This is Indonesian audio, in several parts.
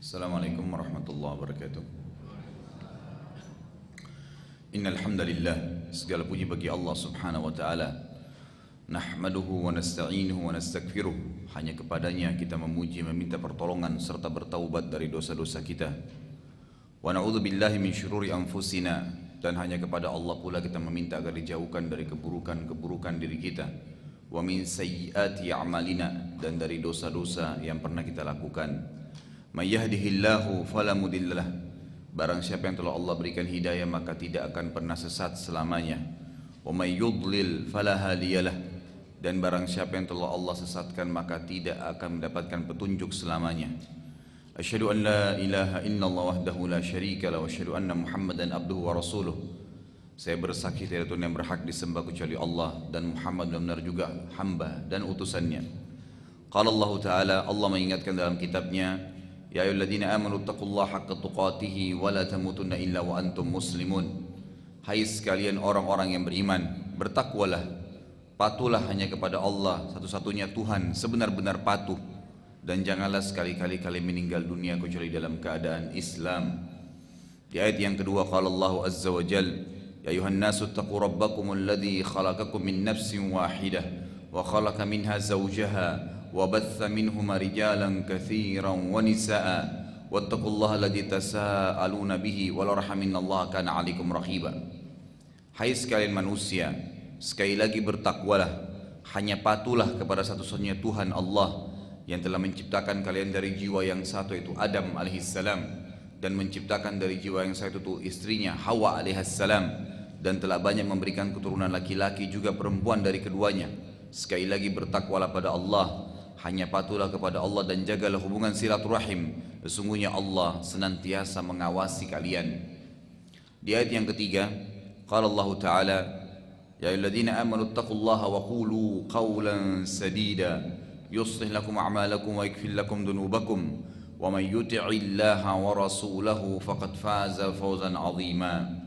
Assalamualaikum warahmatullahi wabarakatuh. Innal hamdalillah, segala puji bagi Allah Subhanahu wa taala. Nahmaduhu wa nasta'inuhu wa nastaghfiruh. Hanya kepadanya kita memuji, meminta pertolongan serta bertaubat dari dosa-dosa kita. Wa na'udzu billahi min syururi anfusina, dan hanya kepada Allah pula kita meminta agar dijauhkan dari keburukan-keburukan diri kita. Wa min sayyiati a'malina, dan dari dosa-dosa yang pernah kita lakukan. May yahdihillahu fala mudhillalah, barang siapa yang telah Allah berikan hidayah maka tidak akan pernah sesat selamanya. Wa may yudlil fala hadiyalah, dan barang siapa yang telah Allah sesatkan maka tidak akan mendapatkan petunjuk selamanya. Asyhadu an la ilaha illallah wahdahu la syarika lahu wa asyhadu anna Muhammadan abduhu wa rasuluh. Saya bersaksi tiada Tuhan yang berhak disembah kecuali Allah, dan Muhammad benar-benar juga hamba dan utusannya. Qala Allah Ta'ala, Allah mengingatkan dalam kitabnya, Ya ayyuhalladzina amanu taqullaha haqqa tuqatih wa la tamutunna illa wa antum muslimun. Hai sekalian orang-orang yang beriman, bertakwalah, patuhlah hanya kepada Allah satu-satunya Tuhan sebenar-benar patuh, dan janganlah sekali-kali kalian meninggal dunia kecuali dalam keadaan Islam. Di ayat yang kedua, qala Allah azza wa jalla, Ya ayuhan nasu taqu rabbakumul ladzi khalaqakum min nafsin wahidah wa khalaqa minha zawjaha وبث منهما رجالا كثيرا ونساء واتقوا الله الذي تساءلون به والأرحام إن الله كان عليكم رقيبا. Hai sekalian manusia, sekali lagi bertakwalah, hanya patuhlah kepada satu-satunya Tuhan Allah yang telah menciptakan kalian dari jiwa yang satu, yaitu Adam alaihissalam, dan menciptakan dari jiwa yang satu itu istrinya Hawa alaihissalam, dan telah banyak memberikan keturunan laki-laki juga perempuan dari keduanya. Sekali lagi bertakwalah pada Allah, hanya patuhlah kepada Allah dan jagalah hubungan silaturahim. Sesungguhnya Allah senantiasa mengawasi kalian. Di ayat yang ketiga, qala Allah Ta'ala, Ya ayyuhalladzina amanu taqullaha wa qulu qawlan sadida yuslih lakum a'malakum wa yaghfir lakum dhunubakum wa man yuti'illaha wa rasulahu faqad faza fawzan 'azima.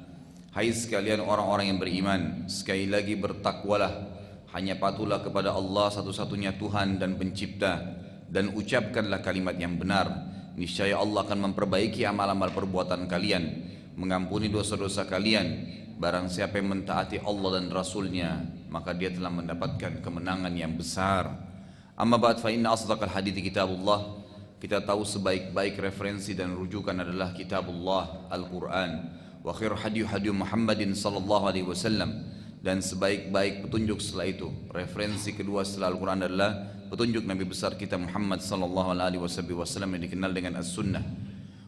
Hai sekalian orang-orang yang beriman, sekali lagi bertakwalah, hanya patuhlah kepada Allah satu-satunya Tuhan dan pencipta, dan ucapkanlah kalimat yang benar. Niscaya Allah akan memperbaiki amal-amal perbuatan kalian, mengampuni dosa-dosa kalian. Barang siapa yang mentaati Allah dan Rasulnya, maka dia telah mendapatkan kemenangan yang besar. Amma ba'd, fa inna asdaqal hadithi kitabullah. Kita tahu sebaik-baik referensi dan rujukan adalah kitabullah, Al-Quran. Wa khairu hadyu Muhammadin sallallahu alaihi wasallam, dan sebaik-baik petunjuk setelah itu, referensi kedua setelah Al-Quran adalah petunjuk Nabi besar kita Muhammad sallallahu alaihi wasallam yang dikenal dengan As-Sunnah.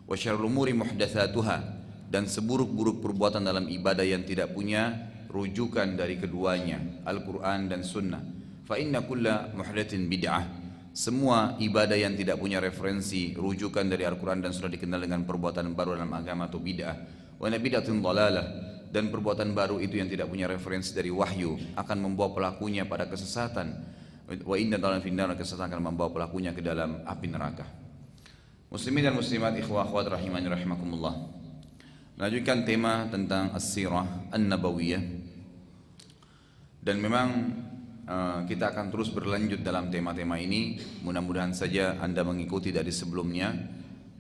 Wa syarrul umuri muhdatsatuha, dan seburuk-buruk perbuatan dalam ibadah yang tidak punya rujukan dari keduanya, Al-Quran dan Sunnah. Fa inna kulla muhdatsin bid'ah, semua ibadah yang tidak punya referensi rujukan dari Al-Quran dan Sunnah dikenal dengan perbuatan baru dalam agama atau bid'ah. Wa bid'atun dhalalah, dan perbuatan baru itu yang tidak punya referensi dari wahyu akan membawa pelakunya pada kesesatan. Wa inna dalam finnar, kesesatan akan membawa pelakunya ke dalam api neraka. Muslimin dan muslimat, ikhwah akhwat rahimani rahimakumullah. Lanjutkan tema tentang as-sirah an-nabawiyah, dan memang kita akan terus berlanjut dalam tema-tema ini. Mudah-mudahan saja Anda mengikuti dari sebelumnya.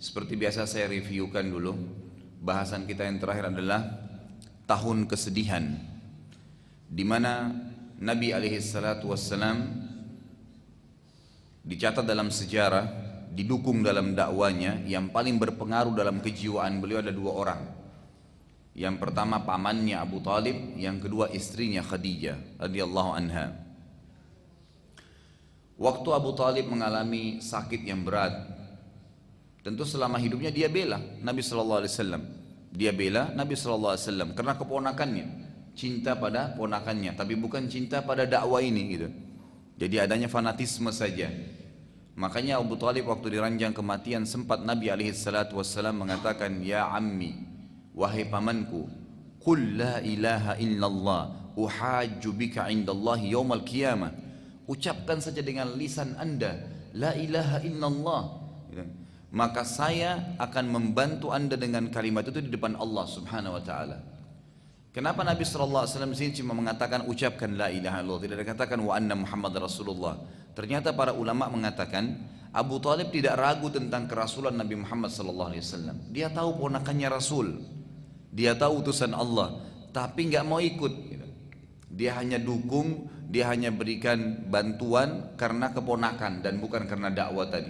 Seperti biasa saya reviewkan dulu. Bahasan kita yang terakhir adalah tahun kesedihan, di mana Nabi alaihissalatu wassalam dicatat dalam sejarah, didukung dalam dakwanya. Yang paling berpengaruh dalam kejiwaan beliau ada dua orang. Yang pertama pamannya Abu Talib, yang kedua istrinya Khadijah radhiyallahu anha. Waktu Abu Talib mengalami sakit yang berat, tentu selama hidupnya dia bela Nabi sallallahu alaihi wasallam. Dia bela Nabi sallallahu alaihi wasallam karena keponakannya, cinta pada ponakannya, tapi bukan cinta pada dakwah ini gitu. Jadi adanya fanatisme saja. Makanya Abu Talib waktu diranjang kematian sempat Nabi alaihi salatu wasallam mengatakan, Ya ammi, wahai pamanku, qul la ilaha illallah uhajju bika indallahi yaumal qiyamah. Ucapkan saja dengan lisan Anda la ilaha illallah, gitu. Maka saya akan membantu Anda dengan kalimat itu di depan Allah Subhanahu wa taala. Kenapa Nabi sallallahu alaihi wasallam sini cuma mengatakan ucapkan la ilaha illallah, tidak dikatakan wa anna Muhammad Rasulullah? Ternyata para ulama mengatakan Abu Talib tidak ragu tentang kerasulan Nabi Muhammad SAW. Dia tahu ponakannya Rasul, dia tahu utusan Allah, tapi nggak mau ikut. Dia hanya dukung, dia hanya berikan bantuan karena keponakan dan bukan karena dakwah tadi.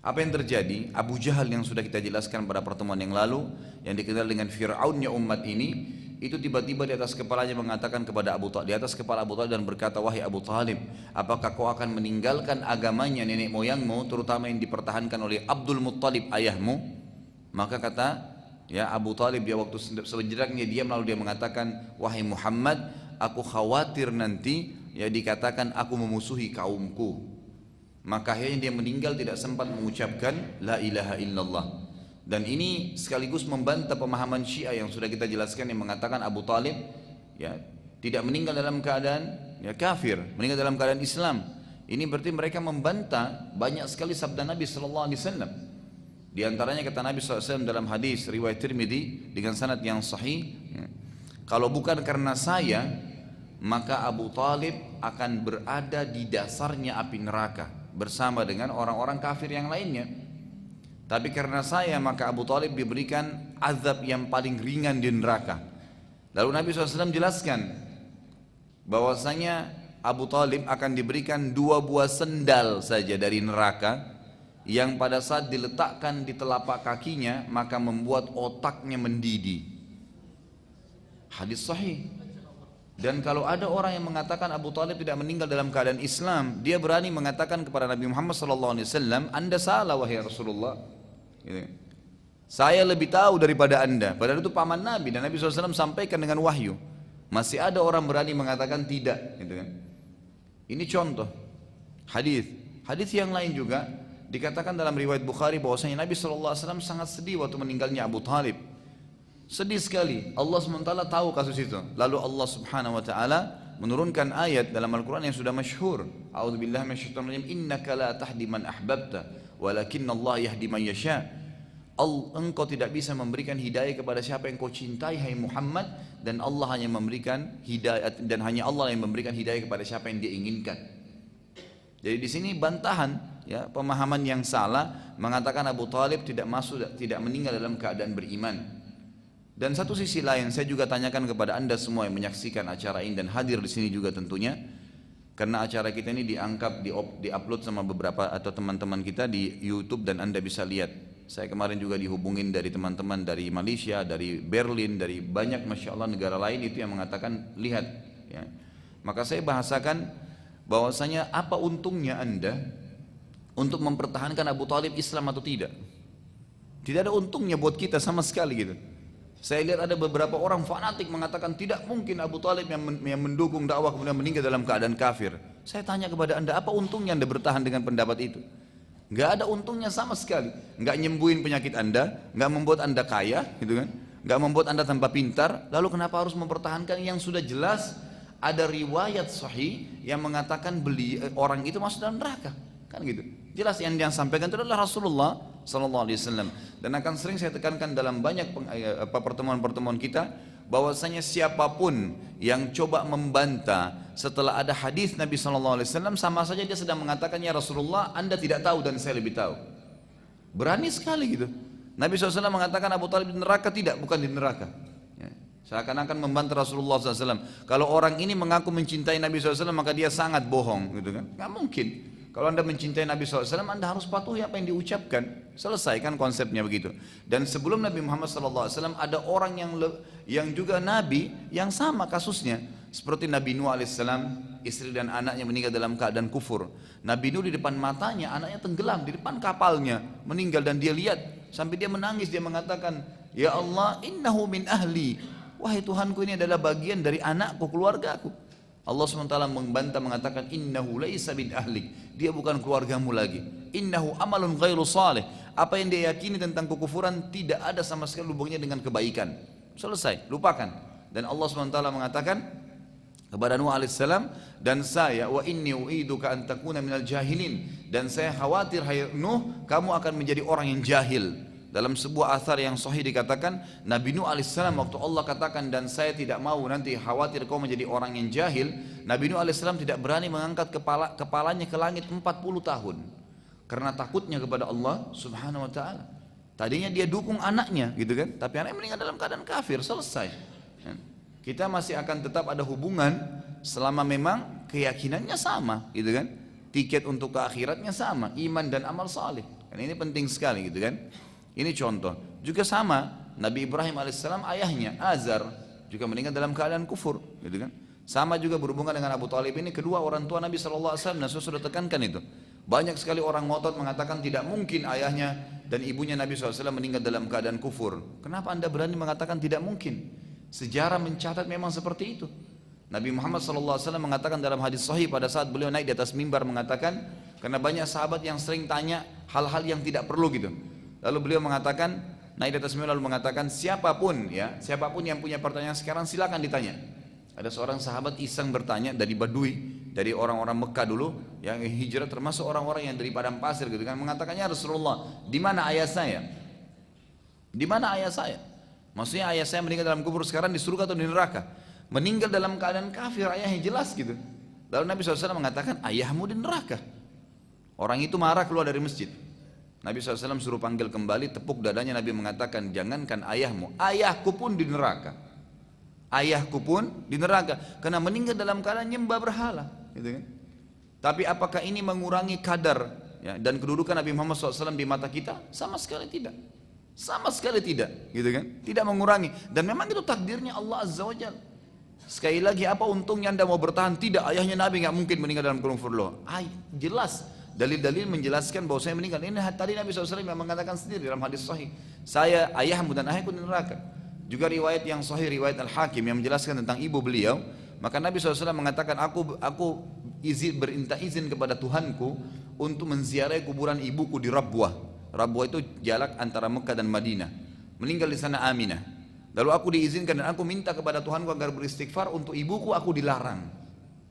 Apa yang terjadi? Abu Jahal yang sudah kita jelaskan pada pertemuan yang lalu, yang dikenal dengan Fir'aunnya umat ini, itu tiba-tiba di atas kepalanya mengatakan kepada Abu Talib, di atas kepala Abu Talib, dan berkata, wahai Abu Talib, apakah kau akan meninggalkan agamanya nenek moyangmu, terutama yang dipertahankan oleh Abdul Muttalib ayahmu? Maka kata ya Abu Talib, dia waktu sejeraknya diam, lalu dia mengatakan, wahai Muhammad, aku khawatir nanti ya dikatakan aku memusuhi kaumku. Maka akhirnya dia meninggal tidak sempat mengucapkan la ilaha illallah. Dan ini sekaligus membantah pemahaman Syiah yang sudah kita jelaskan, yang mengatakan Abu Talib ya tidak meninggal dalam keadaan ya kafir, meninggal dalam keadaan Islam. Ini berarti mereka membantah banyak sekali sabda Nabi sallallahu alaihi wasallam. Di antaranya kata Nabi SAW dalam hadis riwayat Tirmidzi dengan sanad yang sahih, ya, kalau bukan karena saya, maka Abu Talib akan berada di dasarnya api neraka bersama dengan orang-orang kafir yang lainnya. Tapi karena saya, maka Abu Talib diberikan azab yang paling ringan di neraka. Lalu Nabi SAW jelaskan bahwasanya Abu Talib akan diberikan 2 buah sendal saja dari neraka, yang pada saat diletakkan di telapak kakinya maka membuat otaknya mendidih. Hadis sahih. Dan kalau ada orang yang mengatakan Abu Talib tidak meninggal dalam keadaan Islam, dia berani mengatakan kepada Nabi Muhammad SAW, Anda salah wahai Rasulullah, gitu. Saya lebih tahu daripada Anda. Padahal itu paman Nabi, dan Nabi SAW sampaikan dengan wahyu. Masih ada orang berani mengatakan tidak, gitu kan. Ini contoh hadis. Hadis yang lain juga dikatakan dalam riwayat Bukhari bahwasanya Nabi SAW sangat sedih waktu meninggalnya Abu Talib. Sedih sekali. Allah SWT tahu kasus itu. Lalu Allah Subhanahu wa taala menurunkan ayat dalam Al-Qur'an yang sudah masyhur. A'udzubillahi minasyaitonir rajim. Innaka la tahdi man ahbabta, walakinnallaha yahdi man yasha. Engkau tidak bisa memberikan hidayah kepada siapa yang kau cintai, hai Muhammad, dan Allah hanya memberikan hidayah, dan hanya Allah yang memberikan hidayah kepada siapa yang Dia inginkan. Jadi di sini bantahan ya pemahaman yang salah mengatakan Abu Talib tidak meninggal dalam keadaan beriman. Dan satu sisi lain saya juga tanyakan kepada Anda semua yang menyaksikan acara ini dan hadir di sini juga tentunya, karena acara kita ini diangkat, diupload sama beberapa atau teman-teman kita di YouTube dan Anda bisa lihat. Saya kemarin juga dihubungin dari teman-teman dari Malaysia, dari Berlin, dari banyak masya Allah negara lain itu yang mengatakan lihat. Ya. Maka saya bahasakan bahwasanya apa untungnya Anda untuk mempertahankan Abu Talib Islam atau tidak? Tidak ada untungnya buat kita sama sekali gitu. Saya lihat ada beberapa orang fanatik mengatakan tidak mungkin Abu Talib yang mendukung dakwah kemudian meninggal dalam keadaan kafir. Saya tanya kepada Anda, apa untungnya Anda bertahan dengan pendapat itu? Gak ada untungnya sama sekali. Gak nyembuhin penyakit Anda, gak membuat Anda kaya, gitu kan? Gak membuat Anda tambah pintar. Lalu kenapa harus mempertahankan yang sudah jelas ada riwayat sahih yang mengatakan orang itu masuk dalam neraka? Kan gitu. Jelas yang sampaikan itu adalah Rasulullah Sallallahu Alaihi Wasallam. Dan akan sering saya tekankan dalam banyak pertemuan-pertemuan kita bahwasanya siapapun yang coba membantah setelah ada hadis Nabi Sallallahu Alaihi Wasallam, sama saja dia sedang mengatakan ya Rasulullah Anda tidak tahu dan saya lebih tahu. Berani sekali gitu. Nabi SAW mengatakan Abu Talib di neraka, tidak, bukan di neraka. Ya. Seakan-akan membantah Rasulullah SAW. Kalau orang ini mengaku mencintai Nabi SAW maka dia sangat bohong, gitu kan? Gak mungkin. Kalau Anda mencintai Nabi SAW, Anda harus patuhi apa yang diucapkan. Selesai kan konsepnya begitu. Dan sebelum Nabi Muhammad SAW ada orang yang juga Nabi yang sama kasusnya. Seperti Nabi Nuh AS, istri dan anaknya meninggal dalam keadaan kufur. Nabi Nuh di depan matanya, anaknya tenggelam di depan kapalnya, meninggal, dan dia lihat. Sampai dia menangis, dia mengatakan, Ya Allah, innahu min ahli. Wahai Tuhanku, ini adalah bagian dari anakku, keluargaku. Allah SWT membantah mengatakan innahu laisa bin ahlik, dia bukan keluargamu lagi. Innahu amalun ghairu salih, apa yang dia yakini tentang kekufuran tidak ada sama sekali hubungannya dengan kebaikan. Selesai, lupakan. Dan Allah SWT mengatakan kepada Nuh alaihissalam, dan saya wa inni u'iduka an takuna minal jahilin, dan saya khawatir hai Nuh kamu akan menjadi orang yang jahil. Dalam sebuah athar yang sahih dikatakan Nabi Nuh alaihissalam waktu Allah katakan dan saya tidak mau nanti khawatir kau menjadi orang yang jahil, Nabi Nuh alaihissalam tidak berani mengangkat kepalanya ke langit 40 tahun. karena takutnya kepada Allah Subhanahu wa taala. Tadinya dia dukung anaknya gitu kan, tapi anaknya meninggal dalam keadaan kafir, selesai. Kita masih akan tetap ada hubungan selama memang keyakinannya sama gitu kan. Tiket untuk ke akhiratnya sama, iman dan amal saleh. Kan ini penting sekali gitu kan. Ini contoh. Juga sama, Nabi Ibrahim alaihissalam ayahnya Azar juga meninggal dalam keadaan kufur gitu kan. Sama juga berhubungan dengan Abu Talib ini, kedua orang tua Nabi SAW. Nah, saya sudah tekankan itu. Banyak sekali orang ngotot mengatakan tidak mungkin ayahnya dan ibunya Nabi SAW meninggal dalam keadaan kufur. Kenapa anda berani mengatakan tidak mungkin? Sejarah mencatat memang seperti itu. Nabi Muhammad SAW mengatakan dalam hadis sahih pada saat beliau naik di atas mimbar mengatakan, karena banyak sahabat yang sering tanya hal-hal yang tidak perlu gitu. Lalu beliau mengatakan, naik di atas mimbar lalu mengatakan, siapapun yang punya pertanyaan sekarang silakan ditanya. Ada seorang sahabat iseng bertanya dari Badui, dari orang-orang Mekah dulu yang hijrah, termasuk orang-orang yang dari padang pasir gitu kan, mengatakannya, Rasulullah, di mana ayah saya? Di mana ayah saya? Maksudnya ayah saya meninggal dalam kubur sekarang di surga atau di neraka? Meninggal dalam keadaan kafir, ayahnya jelas gitu. Lalu Nabi SAW mengatakan, ayahmu di neraka. Orang itu marah keluar dari masjid. Nabi SAW suruh panggil kembali, tepuk dadanya, Nabi mengatakan, jangankan ayahmu, ayahku pun di neraka. Ayahku pun di neraka karena meninggal dalam keadaan nyembah berhala gitu kan. Tapi apakah ini mengurangi kadar ya, dan kedudukan Nabi Muhammad SAW di mata kita? Sama sekali tidak. Sama sekali tidak gitu kan. Tidak mengurangi. Dan memang itu takdirnya Allah Azza wa Jalla. Sekali lagi, apa untungnya anda mau bertahan? Tidak, ayahnya Nabi nggak mungkin meninggal dalam kufur loh. Jelas dalil-dalil menjelaskan bahwa saya meninggal. Ini tadi Nabi SAW yang mengatakan sendiri dalam hadis sahih, saya, ayahmu dan ayahku di neraka. Juga riwayat yang sahih, riwayat Al-Hakim yang menjelaskan tentang ibu beliau. Maka Nabi SAW mengatakan, aku minta izin kepada Tuhanku untuk menziarahi kuburan ibuku di Rabwah. Rabwah itu jarak antara Mekah dan Madinah. Meninggal di sana Aminah. Lalu aku diizinkan dan aku minta kepada Tuhanku agar beristighfar untuk ibuku, aku dilarang.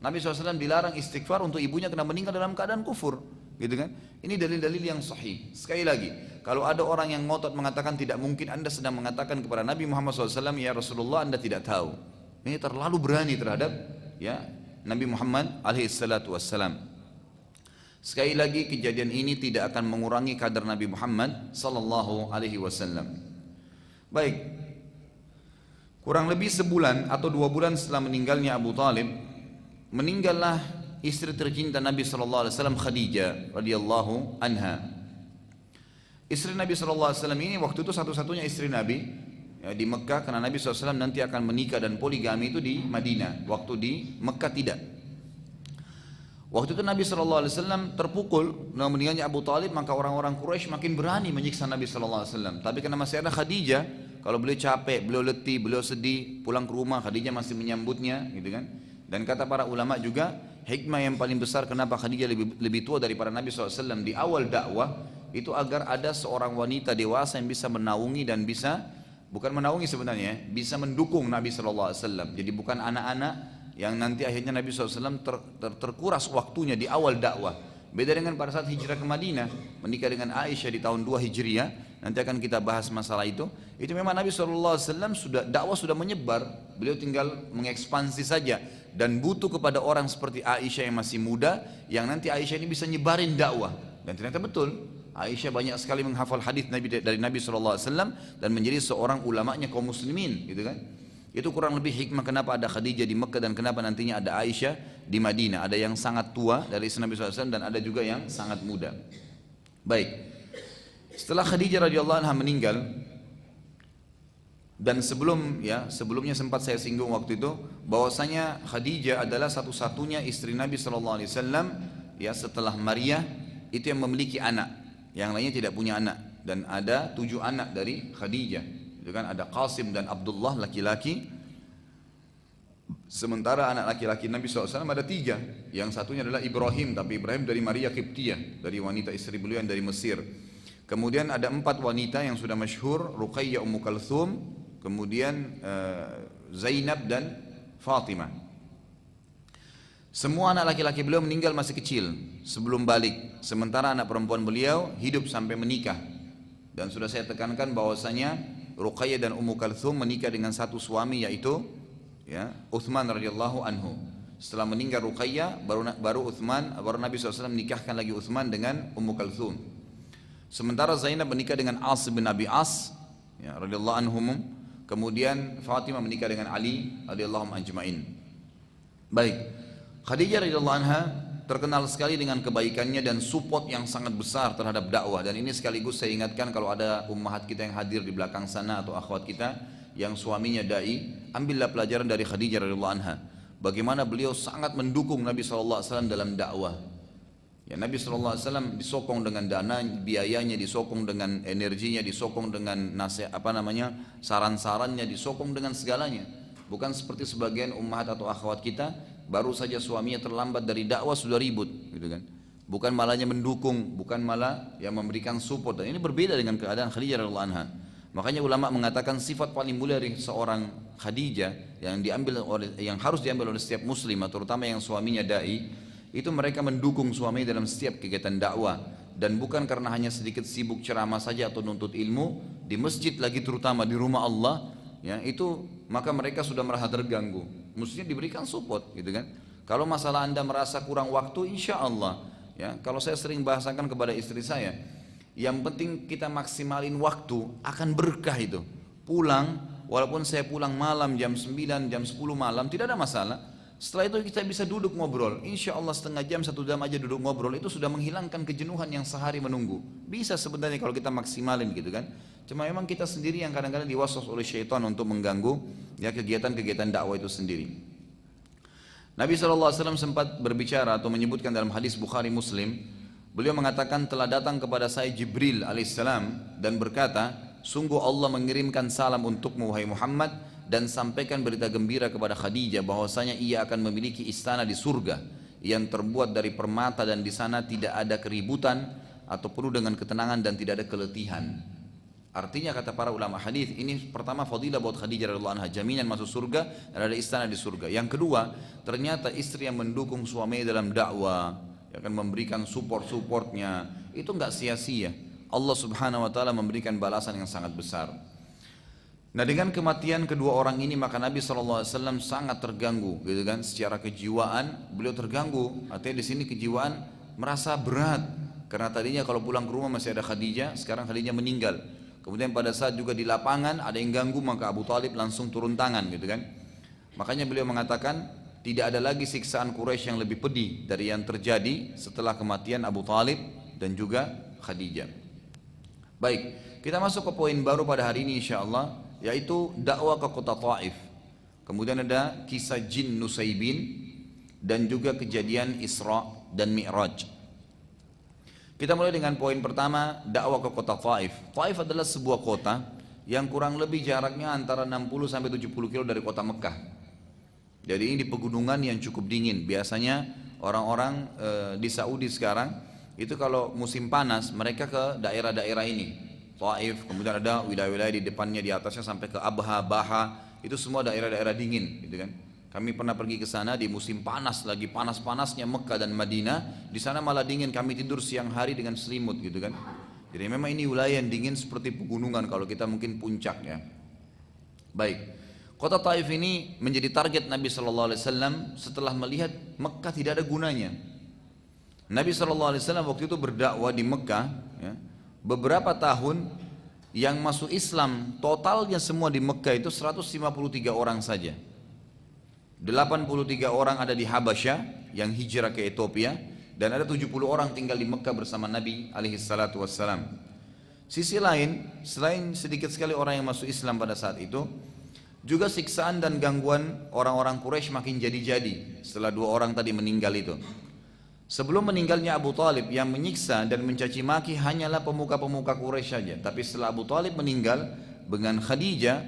Nabi SAW dilarang istighfar untuk ibunya karena meninggal dalam keadaan kufur. Gitu kan? Ini dalil-dalil yang sahih. Sekali lagi, kalau ada orang yang ngotot mengatakan tidak mungkin, anda sedang mengatakan kepada Nabi Muhammad SAW, ya Rasulullah, anda tidak tahu. Ini terlalu berani terhadap ya Nabi Muhammad SAW. Sekali lagi, kejadian ini tidak akan mengurangi kadar Nabi Muhammad SAW. Baik, kurang lebih sebulan atau 2 bulan setelah meninggalnya Abu Talib, meninggallah istri tercinta Nabi SAW, Khadijah radhiyallahu anha. Istri Nabi SAW ini waktu itu satu-satunya istri Nabi ya, di Mekah, karena Nabi SAW nanti akan menikah dan poligami itu di Madinah, waktu di Mekah tidak. Waktu itu Nabi SAW terpukul dengan meninggalnya Abu Talib, maka orang-orang Quraisy makin berani menyiksa Nabi SAW. Tapi karena masih ada Khadijah, kalau beliau capek, beliau letih, beliau sedih, pulang ke rumah, Khadijah masih menyambutnya gitu kan. Dan kata para ulama juga, hikmah yang paling besar kenapa Khadijah lebih tua daripada Nabi SAW di awal dakwah, itu agar ada seorang wanita dewasa yang bisa menaungi dan bisa, bukan menaungi sebenarnya, bisa mendukung Nabi SAW. Jadi bukan anak-anak yang nanti akhirnya Nabi SAW terkuras waktunya di awal dakwah. Beda dengan pada saat hijrah ke Madinah, menikah dengan Aisyah di tahun 2 Hijriah, nanti akan kita bahas masalah itu. Itu memang Nabi SAW dakwah sudah menyebar, beliau tinggal mengekspansi saja dan butuh kepada orang seperti Aisyah yang masih muda, yang nanti Aisyah ini bisa nyebarin dakwah. Dan ternyata betul, Aisyah banyak sekali menghafal hadis dari Nabi SAW dan menjadi seorang ulamanya kaum muslimin, gitu kan? Itu kurang lebih hikmah kenapa ada Khadijah di Mekah dan kenapa nantinya ada Aisyah di Madinah. Ada yang sangat tua dari istri Nabi SAW dan ada juga yang sangat muda. Baik, setelah Khadijah radhiyallahu anha meninggal, dan sebelumnya sempat saya singgung waktu itu, bahwasanya Khadijah adalah satu-satunya istri Nabi SAW ya setelah Maria itu yang memiliki anak, yang lainnya tidak punya anak. Dan ada 7 anak dari Khadijah. Itu kan ada Qasim dan Abdullah laki-laki. Sementara anak laki-laki Nabi SAW ada 3. Yang satunya adalah Ibrahim, tapi Ibrahim dari Maria Qibtiyah, dari wanita istri beliau yang dari Mesir. Kemudian ada 4 wanita yang sudah masyhur, Ruqayyah, Ummu Kalthum, kemudian Zainab dan Fatimah. Semua anak laki-laki beliau meninggal masih kecil sebelum balik. Sementara anak perempuan beliau hidup sampai menikah. Dan sudah saya tekankan bahwasanya Ruqayyah dan Ummu Kalthum menikah dengan satu suami, yaitu ya, Uthman radhiyallahu anhu. Setelah meninggal Ruqayyah, baru Nabi SAW menikahkan lagi Uthman dengan Ummu Kalthum. Sementara Zainab menikah dengan As bin Abi As, ya, radhiyallahu anhum. Kemudian Fatimah menikah dengan Ali radhiyallahu anhum ajma'in. Baik, Khadijah radhiyallahu anha terkenal sekali dengan kebaikannya dan support yang sangat besar terhadap dakwah. Dan ini sekaligus saya ingatkan kalau ada ummahat kita yang hadir di belakang sana atau akhwat kita yang suaminya dai, ambillah pelajaran dari Khadijah radhiyallahu anha. Bagaimana beliau sangat mendukung Nabi SAW dalam dakwah. Ya, Nabi SAW disokong dengan dana, biayanya, disokong dengan energinya, disokong dengan saran-sarannya, disokong dengan segalanya. Bukan seperti sebagian ummahat atau akhwat kita, baru saja suaminya terlambat dari dakwah sudah ribut, gitu kan? Bukan malahnya mendukung, bukan malah yang memberikan support. Dan ini berbeda dengan keadaan Khadijah radhiyallahu anha. Makanya ulama mengatakan sifat paling mulia dari seorang Khadijah yang harus diambil oleh setiap muslim, terutama yang suaminya dai, itu mereka mendukung suami dalam setiap kegiatan dakwah, dan bukan karena hanya sedikit sibuk ceramah saja atau nuntut ilmu di masjid, lagi terutama di rumah Allah, ya, itu maka mereka sudah merasa terganggu, mestinya diberikan support, gitu kan. Kalau masalah Anda merasa kurang waktu, insya Allah, ya, kalau saya sering bahasakan kepada istri saya, yang penting kita maksimalin waktu, akan berkah itu. Pulang, walaupun saya pulang malam jam 9, jam 10 malam, tidak ada masalah. Setelah itu kita bisa duduk ngobrol, insya Allah setengah jam, 1 jam aja duduk ngobrol, itu sudah menghilangkan kejenuhan yang sehari menunggu. Bisa sebenarnya kalau kita maksimalin, gitu kan. Cuma memang kita sendiri yang kadang-kadang diwaswas oleh syaitan untuk mengganggu, ya, kegiatan-kegiatan dakwah itu sendiri. Nabi SAW sempat berbicara atau menyebutkan dalam hadis Bukhari Muslim, beliau mengatakan, telah datang kepada saya Jibril alaihissalam dan berkata, sungguh Allah mengirimkan salam untukmu wahai Muhammad, dan sampaikan berita gembira kepada Khadijah bahwasanya ia akan memiliki istana di surga yang terbuat dari permata, dan di sana tidak ada keributan atau penuh dengan ketenangan dan tidak ada keletihan. Artinya kata para ulama hadis, ini pertama fadilah buat Khadijah radhiyallahu anha, jaminan masuk surga dan ada istana di surga. Yang kedua, ternyata istri yang mendukung suaminya dalam dakwah, yang akan memberikan supportnya, itu enggak sia-sia. Allah Subhanahu wa taala memberikan balasan yang sangat besar. Nah, dengan kematian kedua orang ini, maka Nabi SAW sangat terganggu, gitu kan, secara kejiwaan beliau terganggu. Artinya di sini kejiwaan merasa berat, karena tadinya kalau pulang ke rumah masih ada Khadijah, sekarang Khadijah meninggal. Kemudian pada saat juga di lapangan ada yang ganggu, maka Abu Talib langsung turun tangan, gitu kan. Makanya beliau mengatakan tidak ada lagi siksaan Quraisy yang lebih pedih dari yang terjadi setelah kematian Abu Talib dan juga Khadijah. Baik, kita masuk ke poin baru pada hari ini insyaallah, yaitu dakwah ke kota Taif. Kemudian ada kisah jin Nusaybin dan juga kejadian Isra dan Mi'raj. Kita mulai dengan poin pertama, dakwah ke kota Taif. Taif adalah sebuah kota yang kurang lebih jaraknya antara 60 sampai 70 kilo dari kota Mekah. Jadi ini di pegunungan yang cukup dingin. Biasanya orang-orang di Saudi sekarang itu kalau musim panas mereka ke daerah-daerah ini, Taif, kemudian ada wilayah-wilayah di depannya, di atasnya sampai ke Abha, Baha, itu semua daerah-daerah dingin, gitu kan. Kami pernah pergi ke sana di musim panas, lagi panas-panasnya Mekah dan Madinah, di sana malah dingin, kami tidur siang hari dengan selimut, gitu kan. Jadi memang ini wilayah yang dingin seperti pegunungan, kalau kita mungkin puncak, ya. Baik, kota Taif ini menjadi target Nabi SAW setelah melihat Mekah tidak ada gunanya. Nabi SAW waktu itu berdakwah di Mekah, ya, beberapa tahun. Yang masuk Islam totalnya semua di Mekah itu 153 orang saja. 83 orang ada di Habasyah yang hijrah ke Ethiopia, dan ada 70 orang tinggal di Mekah bersama Nabi alaihissalatu wassalam. Sisi lain, selain sedikit sekali orang yang masuk Islam pada saat itu, juga siksaan dan gangguan orang-orang Quraisy makin jadi-jadi setelah 2 orang tadi meninggal itu. Sebelum meninggalnya Abu Talib, yang menyiksa dan mencaci maki hanyalah pemuka-pemuka Quraisy saja. Tapi setelah Abu Talib meninggal dengan Khadijah,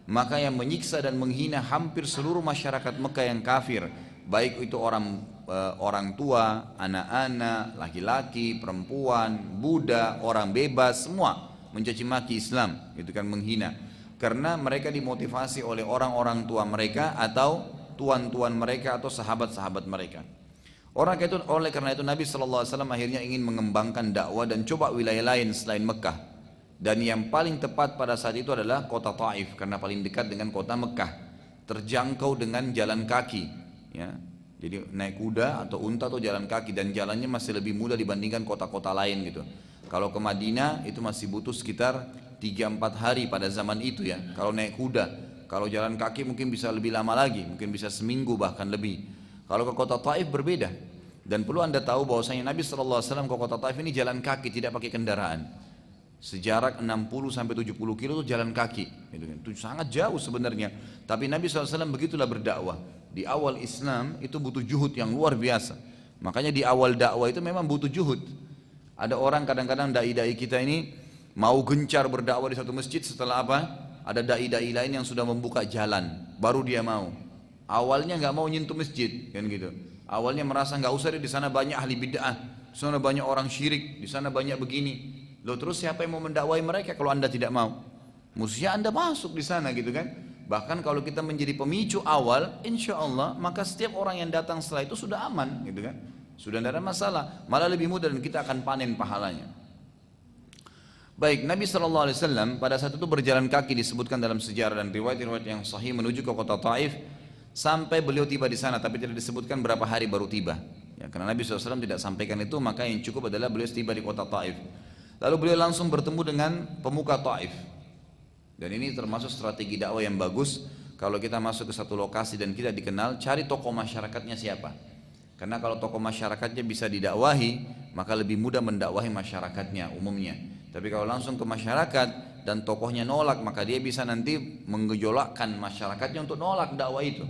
maka yang menyiksa dan menghina hampir seluruh masyarakat Mekah yang kafir, baik itu orang tua, anak-anak, laki-laki, perempuan, budak, orang bebas, semua mencaci maki Islam, itu kan menghina. Karena mereka dimotivasi oleh orang-orang tua mereka atau tuan-tuan mereka atau sahabat-sahabat mereka. Oleh karena itu Nabi SAW akhirnya ingin mengembangkan dakwah dan coba wilayah lain selain Mekah. Dan yang paling tepat pada saat itu adalah kota Taif, karena paling dekat dengan kota Mekah, terjangkau dengan jalan kaki, ya. Jadi naik kuda atau unta atau jalan kaki, dan jalannya masih lebih mudah dibandingkan kota-kota lain gitu. Kalau ke Madinah itu masih butuh sekitar 3-4 hari pada zaman itu ya, kalau naik kuda. Kalau jalan kaki mungkin bisa lebih lama lagi, mungkin bisa seminggu bahkan lebih. Kalau ke kota Taif berbeda. Dan perlu Anda tahu bahwasanya Nabi SAW ke kota Taif ini jalan kaki, tidak pakai kendaraan. Sejarak 60-70 kilo itu jalan kaki. Itu sangat jauh sebenarnya. Tapi Nabi SAW begitulah berdakwah. Di awal Islam itu butuh juhud yang luar biasa. Makanya di awal dakwah itu memang butuh juhud. Ada orang kadang-kadang dai-dai kita ini mau gencar berdakwah di satu masjid, setelah apa? Ada dai-dai lain yang sudah membuka jalan, baru dia mau. Awalnya nggak mau nyentuh masjid, kan gitu. Awalnya merasa nggak usah di sana banyak ahli bid'ah, di sana banyak orang syirik, di sana banyak begini. Loh terus siapa yang mau mendakwai mereka kalau anda tidak mau? Mestinya anda masuk di sana gitu kan. Bahkan kalau kita menjadi pemicu awal, insya Allah maka setiap orang yang datang setelah itu sudah aman, gitu kan. Sudah tidak ada masalah, malah lebih mudah dan kita akan panen pahalanya. Baik, Nabi SAW pada saat itu berjalan kaki, disebutkan dalam sejarah dan riwayat-riwayat yang sahih, menuju ke kota Taif sampai beliau tiba di sana, tapi tidak disebutkan berapa hari baru tiba. Ya, karena Nabi SAW tidak sampaikan itu, maka yang cukup adalah beliau tiba di kota Taif. Lalu beliau langsung bertemu dengan pemuka Taif. Dan ini termasuk strategi dakwah yang bagus. Kalau kita masuk ke satu lokasi dan kita dikenal, cari tokoh masyarakatnya siapa. Karena kalau tokoh masyarakatnya bisa didakwahi, maka lebih mudah mendakwahi masyarakatnya umumnya. Tapi kalau langsung ke masyarakat dan tokohnya nolak, maka dia bisa nanti menggejolakkan masyarakatnya untuk nolak dakwah itu.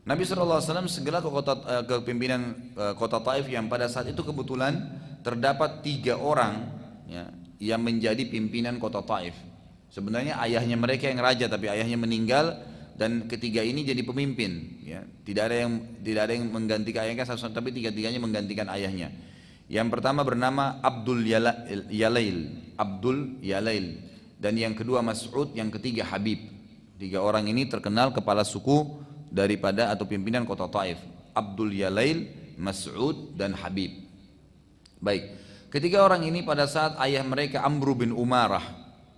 Nabi SAW segera ke pimpinan kota Taif, yang pada saat itu kebetulan terdapat 3 orang ya, yang menjadi pimpinan kota Taif. Sebenarnya ayahnya mereka yang raja, tapi ayahnya meninggal dan ketiga ini jadi pemimpin. Ya. Tidak ada yang menggantikan ayahnya, tapi tiga-tiganya menggantikan ayahnya. Yang pertama bernama Abdul Yalail, dan yang kedua Mas'ud, yang ketiga Habib. 3 orang ini terkenal kepala suku daripada atau pimpinan kota Taif. Abdul Yalail, Mas'ud dan Habib. Baik, ketiga orang ini pada saat ayah mereka Amr bin Umarah,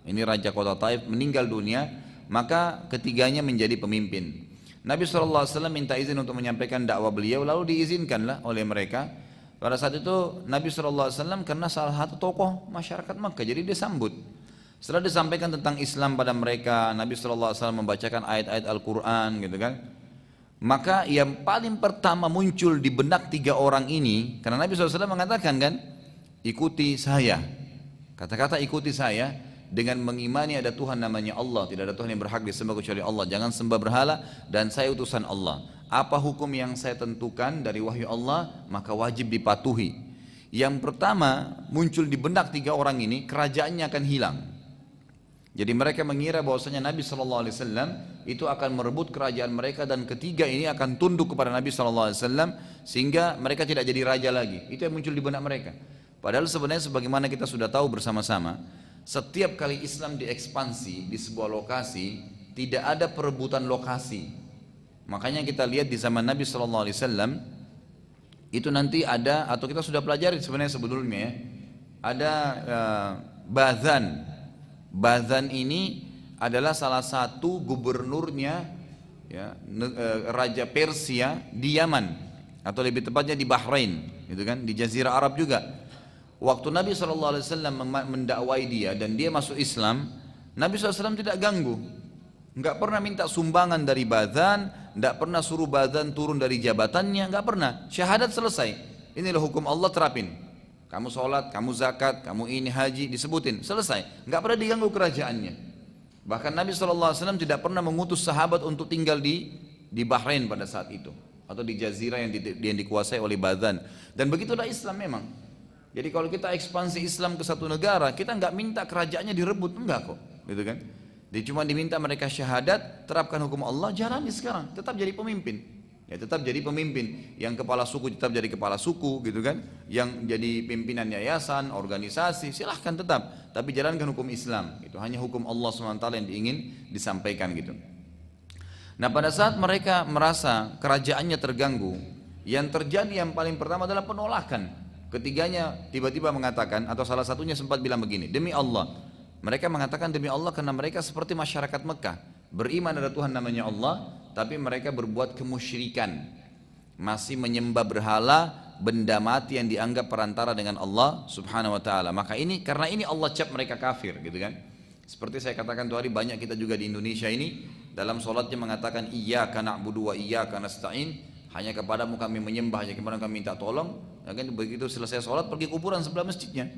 ini raja kota Taif, meninggal dunia, maka ketiganya menjadi pemimpin. Nabi SAW minta izin untuk menyampaikan dakwah beliau, lalu diizinkanlah oleh mereka. Pada saat itu Nabi SAW karena salah satu tokoh masyarakat Makkah, jadi dia sambut. Setelah disampaikan tentang Islam pada mereka, Nabi SAW membacakan ayat-ayat Al-Quran gitu kan. Maka yang paling pertama muncul di benak 3 orang ini, karena Nabi SAW mengatakan kan, ikuti saya. Kata-kata ikuti saya dengan mengimani ada Tuhan namanya Allah, tidak ada Tuhan yang berhak disembah kecuali Allah, jangan sembah berhala, dan saya utusan Allah. Apa hukum yang saya tentukan dari wahyu Allah, maka wajib dipatuhi. Yang pertama muncul di benak 3 orang ini, kerajaannya akan hilang. Jadi mereka mengira bahwasanya Nabi SAW itu akan merebut kerajaan mereka, dan ketiga ini akan tunduk kepada Nabi SAW sehingga mereka tidak jadi raja lagi. Itu yang muncul di benak mereka. Padahal sebenarnya sebagaimana kita sudah tahu bersama-sama, setiap kali Islam diekspansi di sebuah lokasi, tidak ada perebutan lokasi. Makanya kita lihat di zaman Nabi SAW itu nanti ada, atau kita sudah pelajari sebenarnya sebelumnya ya, ada Bazan ini adalah salah satu gubernurnya ya, Raja Persia di Yaman, atau lebih tepatnya di Bahrain, gitu kan, di Jazirah Arab juga. Waktu Nabi SAW mendakwai dia dan dia masuk Islam, Nabi SAW tidak ganggu, nggak pernah minta sumbangan dari Bazan, nggak pernah suruh Bazan turun dari jabatannya, nggak pernah. Syahadat selesai, inilah hukum Allah, terapin. Kamu sholat, kamu zakat, kamu ini haji, disebutin, selesai. Nggak pernah diganggu kerajaannya. Bahkan Nabi SAW tidak pernah mengutus sahabat untuk tinggal di Bahrain pada saat itu, atau di jazirah yang dikuasai oleh Bazan. Dan begitulah Islam memang. Jadi kalau kita ekspansi Islam ke satu negara, kita nggak minta kerajaannya direbut, enggak kok, gitu kan? Dia cuma diminta mereka syahadat, terapkan hukum Allah, jalani sekarang, tetap jadi pemimpin. Ya tetap jadi pemimpin, yang kepala suku tetap jadi kepala suku gitu kan, yang jadi pimpinan yayasan, organisasi, silahkan tetap, tapi jalankan hukum Islam, itu hanya hukum Allah SWT yang ingin disampaikan gitu. Nah pada saat mereka merasa kerajaannya terganggu, yang terjadi yang paling pertama adalah penolakan. Ketiganya tiba-tiba mengatakan, atau salah satunya sempat bilang begini, demi Allah, mereka mengatakan demi Allah karena mereka seperti masyarakat Mekah, beriman ada Tuhan namanya Allah, tapi mereka berbuat kemusyrikan. masih menyembah berhala, benda mati yang dianggap perantara dengan Allah subhanahu wa ta'ala. Maka ini, karena ini Allah cap mereka kafir gitu kan. Seperti saya katakan tuh hari, banyak kita juga di Indonesia ini dalam sholatnya mengatakan iyyaka na'budu wa iyyaka nasta'in, hanya kepadamu kami menyembah, hanya kepadamu kami minta tolong. Ya kan, begitu selesai sholat pergi kuburan sebelah masjidnya,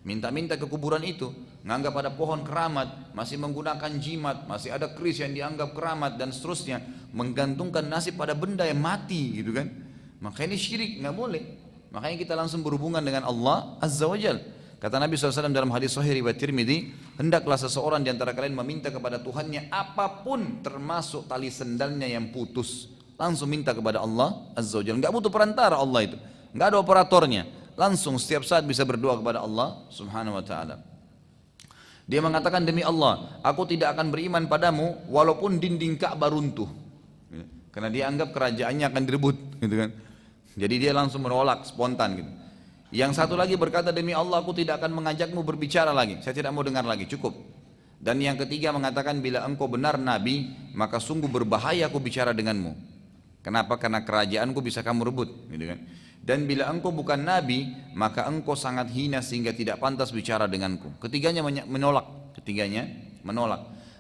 minta-minta ke kuburan itu, nganggap ada pohon keramat, masih menggunakan jimat, masih ada keris yang dianggap keramat dan seterusnya, menggantungkan nasib pada benda yang mati gitu kan. Maka ini syirik, nggak boleh. Makanya kita langsung berhubungan dengan Allah Azza wa Jal. Kata Nabi SAW dalam hadis Sahih riwayat Tirmidzi, hendaklah seseorang di antara kalian meminta kepada Tuhannya apapun, termasuk tali sendalnya yang putus. Langsung minta kepada Allah Azza wa Jalla. Nggak butuh perantara Allah itu, nggak ada operatornya. Langsung setiap saat bisa berdoa kepada Allah Subhanahu wa Ta'ala. Dia mengatakan, demi Allah, aku tidak akan beriman padamu walaupun dinding Ka'bah runtuh. Karena dia anggap kerajaannya akan direbut, gitu kan. Jadi dia langsung menolak spontan gitu. Yang satu lagi berkata, demi Allah aku tidak akan mengajakmu berbicara lagi, saya tidak mau dengar lagi, cukup. Dan yang ketiga mengatakan, bila engkau benar Nabi, maka sungguh berbahaya aku bicara denganmu. Kenapa? Karena kerajaanku bisa kamu rebut, gitu kan. Dan bila engkau bukan Nabi, maka engkau sangat hina sehingga tidak pantas bicara denganku. Ketiganya menolak,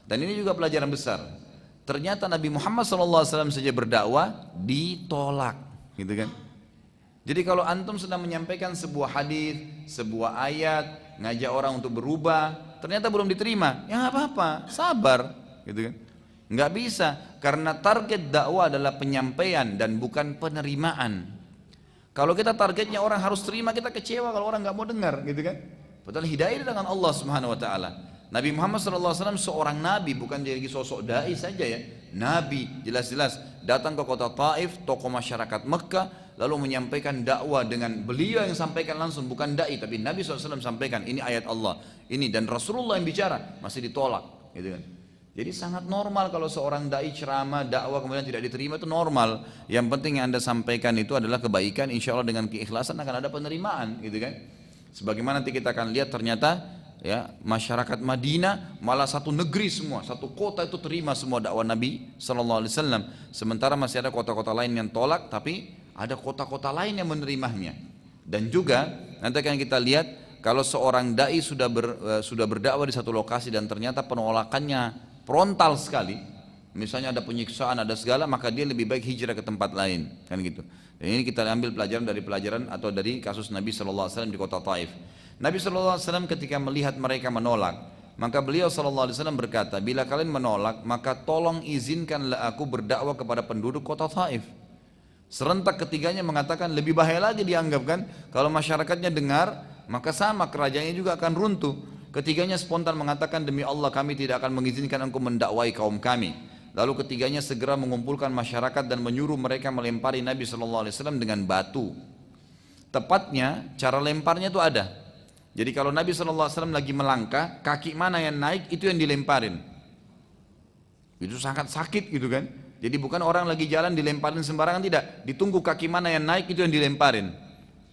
Dan ini juga pelajaran besar. Ternyata Nabi Muhammad SAW saja berdakwah ditolak, gitu kan. Jadi kalau antum sedang menyampaikan sebuah hadis, sebuah ayat, ngajak orang untuk berubah, ternyata belum diterima, ya nggak apa-apa, sabar, gitu kan. Nggak bisa, karena target dakwah adalah penyampaian dan bukan penerimaan. Kalau kita targetnya orang harus terima, kita kecewa kalau orang nggak mau dengar, gitu kan. Padahal hidayah dengan Allah Subhanahu Wa Taala. Nabi Muhammad SAW seorang nabi, bukan jadi sosok dai saja ya. Nabi jelas-jelas datang ke kota Taif, tokoh masyarakat Mekah, lalu menyampaikan dakwah dengan beliau yang sampaikan langsung, bukan dai, tapi Nabi SAW sampaikan ini ayat Allah, ini, dan Rasulullah yang bicara, masih ditolak, gitu kan. Jadi sangat normal kalau seorang dai ceramah, dakwah kemudian tidak diterima, itu normal. Yang penting yang anda sampaikan itu adalah kebaikan, insya Allah dengan keikhlasan akan ada penerimaan, gitu kan. Sebagaimana nanti kita akan lihat ternyata ya, masyarakat Madinah malah satu negeri semua, satu kota itu terima semua dakwah Nabi SAW. Sementara masih ada kota-kota lain yang tolak, tapi ada kota-kota lain yang menerimanya. Dan juga nanti akan kita lihat kalau seorang dai sudah berdakwah di satu lokasi dan ternyata penolakannya frontal sekali, misalnya ada penyiksaan, ada segala, maka dia lebih baik hijrah ke tempat lain, kan gitu. Dan ini kita ambil pelajaran atau dari kasus Nabi SAW di kota Taif. Nabi SAW ketika melihat mereka menolak, maka beliau SAW berkata, bila kalian menolak, maka tolong izinkanlah aku berdakwah kepada penduduk kota Taif. Serentak ketiganya mengatakan, lebih bahaya lagi dianggapkan kalau masyarakatnya dengar, maka sama kerajaannya juga akan runtuh. Ketiganya spontan mengatakan, demi Allah kami tidak akan mengizinkan engkau mendakwai kaum kami. Lalu ketiganya segera mengumpulkan masyarakat dan menyuruh mereka melempari Nabi SAW dengan batu. Tepatnya cara lemparnya itu ada. Jadi kalau Nabi SAW lagi melangkah, kaki mana yang naik itu yang dilemparin. Itu sangat sakit gitu kan. Jadi bukan orang lagi jalan dilemparin sembarangan, tidak. Ditunggu kaki mana yang naik itu yang dilemparin.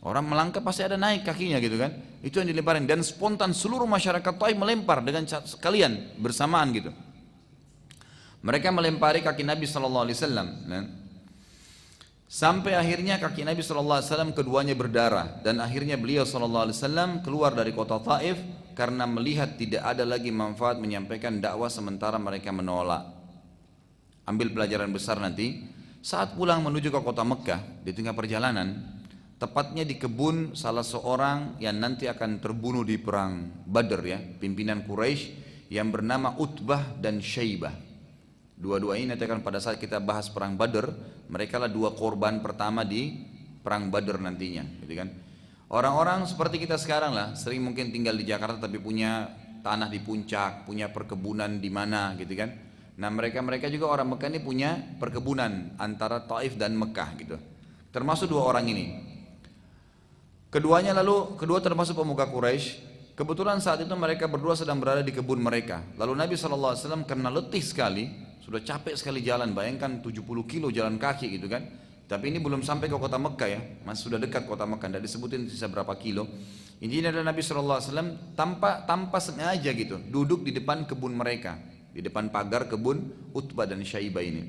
Orang melangkah pasti ada naik kakinya gitu kan. Itu yang dilemparin. Dan spontan seluruh masyarakat Taif melempar dengan sekalian bersamaan gitu. Mereka melempari kaki Nabi SAW. Sampai akhirnya kaki Nabi SAW keduanya berdarah. Dan akhirnya beliau SAW keluar dari kota Taif karena melihat tidak ada lagi manfaat menyampaikan dakwah sementara mereka menolak. Ambil pelajaran besar nanti. Saat pulang menuju ke kota Mekah, di tengah perjalanan, tepatnya di kebun salah seorang yang nanti akan terbunuh di perang Badr ya, pimpinan Quraisy yang bernama Utbah dan Syaibah. Dua-dua ini nanti akan pada saat kita bahas perang Badr, mereka lah dua korban pertama di perang Badr nantinya, gitu kan. Orang-orang seperti kita sekarang lah, sering mungkin tinggal di Jakarta tapi punya tanah di puncak, punya perkebunan di mana, gitu kan. Nah mereka juga orang Mekah ini punya perkebunan antara Taif dan Mekah gitu. Termasuk dua orang ini. Kedua termasuk pemuka Quraisy. Kebetulan saat itu mereka berdua sedang berada di kebun mereka. Lalu Nabi SAW karena letih sekali, sudah capek sekali jalan, bayangkan 70 kilo jalan kaki gitu kan. Tapi ini belum sampai ke kota Mekah ya, masih sudah dekat kota Mekah, tidak disebutin sisa berapa kilo. Intinya adalah Nabi SAW tanpa sengaja gitu, duduk di depan kebun mereka, di depan pagar kebun Utbah dan Syaibah ini.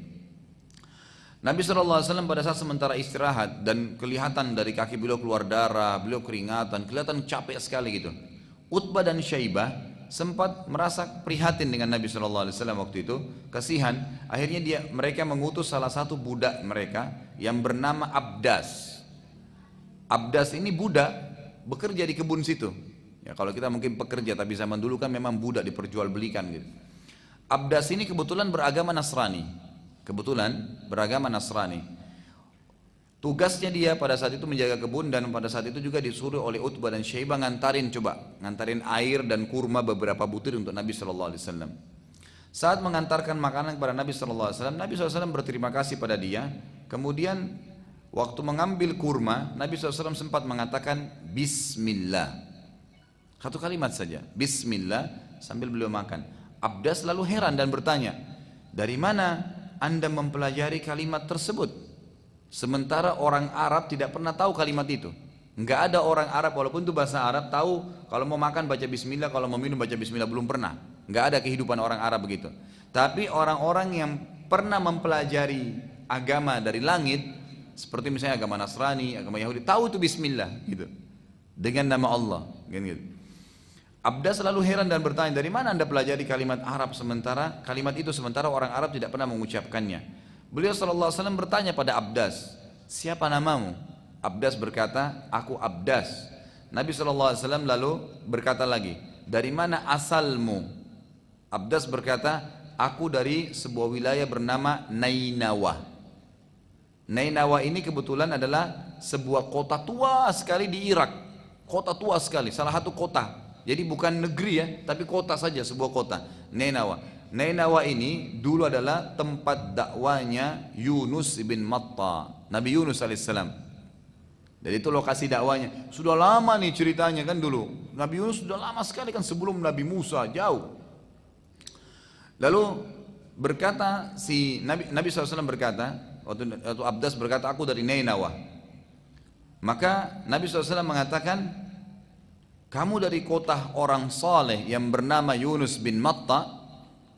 Nabi SAW pada saat sementara istirahat dan kelihatan dari kaki beliau keluar darah, beliau keringatan, kelihatan capek sekali gitu. Utbah dan Syaibah sempat merasa prihatin dengan Nabi SAW waktu itu, kasihan. Akhirnya mereka mengutus salah satu budak mereka yang bernama Abdas. Abdas ini budak bekerja di kebun situ. Ya, kalau kita mungkin pekerja, tapi zaman dulu kan memang budak diperjualbelikan gitu. Abdas ini kebetulan beragama Nasrani. Tugasnya dia pada saat itu menjaga kebun, dan pada saat itu juga disuruh oleh Utbah dan Syaibah ngantarin air dan kurma beberapa butir untuk Nabi SAW. Saat mengantarkan makanan kepada Nabi SAW, Nabi SAW berterima kasih pada dia. Kemudian waktu mengambil kurma, Nabi SAW sempat mengatakan Bismillah. Satu kalimat saja, Bismillah, sambil beliau makan. Abdas lalu heran dan bertanya, dari mana Anda mempelajari kalimat tersebut? Sementara orang Arab tidak pernah tahu kalimat itu. Enggak ada orang Arab, walaupun itu bahasa Arab, tahu kalau mau makan baca bismillah, kalau mau minum baca bismillah, belum pernah. Enggak ada kehidupan orang Arab begitu. Tapi orang-orang yang pernah mempelajari agama dari langit, seperti misalnya agama Nasrani, agama Yahudi, tahu itu bismillah gitu. Dengan nama Allah, gitu. Abdas selalu heran dan bertanya, dari mana Anda pelajari kalimat Arab sementara orang Arab tidak pernah mengucapkannya? Beliau SAW bertanya pada Abdas, siapa namamu? Abdas berkata, aku Abdas. Nabi SAW lalu berkata lagi, dari mana asalmu? Abdas berkata, aku dari sebuah wilayah bernama Nainawa. Nainawa ini kebetulan adalah sebuah kota tua sekali di Irak. Kota tua sekali, salah satu kota. Jadi bukan negeri ya, tapi kota saja, sebuah kota, Nainawa. Nainawa ini dulu adalah tempat dakwanya Yunus bin Matta, Nabi Yunus alaihissalam. Jadi itu lokasi dakwanya. Sudah lama nih ceritanya kan dulu. Nabi Yunus sudah lama sekali kan, sebelum Nabi Musa, jauh. Lalu berkata Nabi SAW berkata, waktu Abdas berkata, aku dari Nainawa. Maka Nabi SAW mengatakan, kamu dari kota orang saleh yang bernama Yunus bin Matta.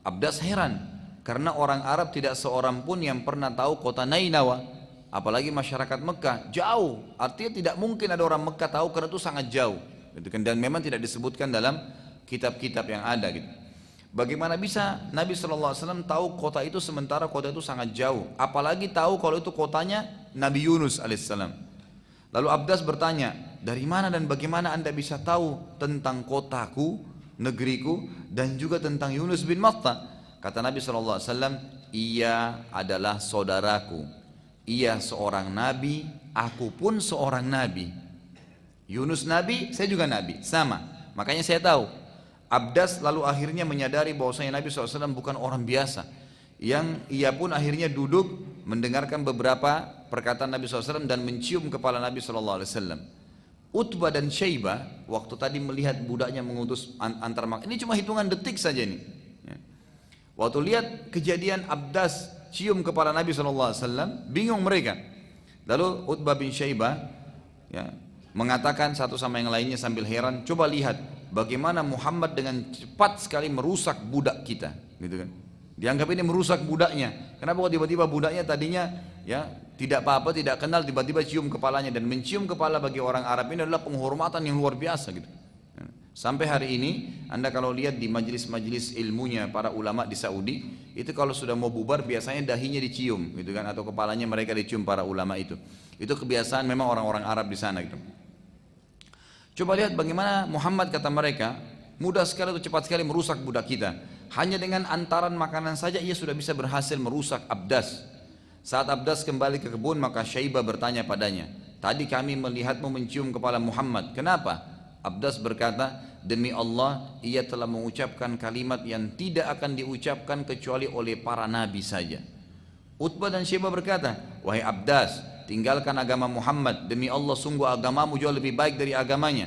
Abdas heran, karena orang Arab tidak seorang pun yang pernah tahu kota Nainawa, apalagi masyarakat Mekah, jauh. Artinya tidak mungkin ada orang Mekah tahu, karena itu sangat jauh gitu kan? Dan memang tidak disebutkan dalam kitab-kitab yang ada gitu. Bagaimana bisa Nabi SAW tahu kota itu sementara kota itu sangat jauh, apalagi tahu kalau itu kotanya Nabi Yunus alaihissalam. Lalu Abdas bertanya, dari mana dan bagaimana Anda bisa tahu tentang kotaku, negeriku, dan juga tentang Yunus bin Matta? Kata Nabi SAW, ia adalah saudaraku, ia seorang nabi, aku pun seorang nabi. Yunus nabi, saya juga nabi, sama. Makanya saya tahu. Abdas lalu akhirnya menyadari bahwasanya Nabi SAW bukan orang biasa, yang ia pun akhirnya duduk mendengarkan beberapa perkataan Nabi SAW dan mencium kepala Nabi SAW. Utbah dan Syaibah waktu tadi melihat budaknya mengutus antar makan, ini cuma hitungan detik saja nih. Waktu lihat kejadian Abdas cium kepala Nabi SAW, bingung mereka. Lalu Utbah bin Syaibah ya, mengatakan satu sama yang lainnya sambil heran, coba lihat bagaimana Muhammad dengan cepat sekali merusak budak kita, gitu kan? Dianggap ini merusak budaknya. Kenapa kok tiba-tiba budaknya tadinya ya tidak apa-apa, tidak kenal, tiba-tiba cium kepalanya. Dan mencium kepala bagi orang Arab ini adalah penghormatan yang luar biasa gitu. Sampai hari ini Anda kalau lihat di majelis-majelis ilmunya para ulama di Saudi, itu kalau sudah mau bubar biasanya dahinya dicium gitu kan, atau kepalanya mereka dicium para ulama itu. Itu kebiasaan memang orang-orang Arab di sana gitu. Coba lihat bagaimana Muhammad, kata mereka, mudah sekali atau cepat sekali merusak budak kita. Hanya dengan antaran makanan saja ia sudah bisa berhasil merusak Abdas. Saat Abdas kembali ke kebun, maka Syaibah bertanya padanya, tadi kami melihatmu mencium kepala Muhammad, kenapa? Abdas berkata, demi Allah ia telah mengucapkan kalimat yang tidak akan diucapkan kecuali oleh para nabi saja. Utbah dan Syaibah berkata, wahai Abdas, tinggalkan agama Muhammad, demi Allah sungguh agamamu jauh lebih baik dari agamanya.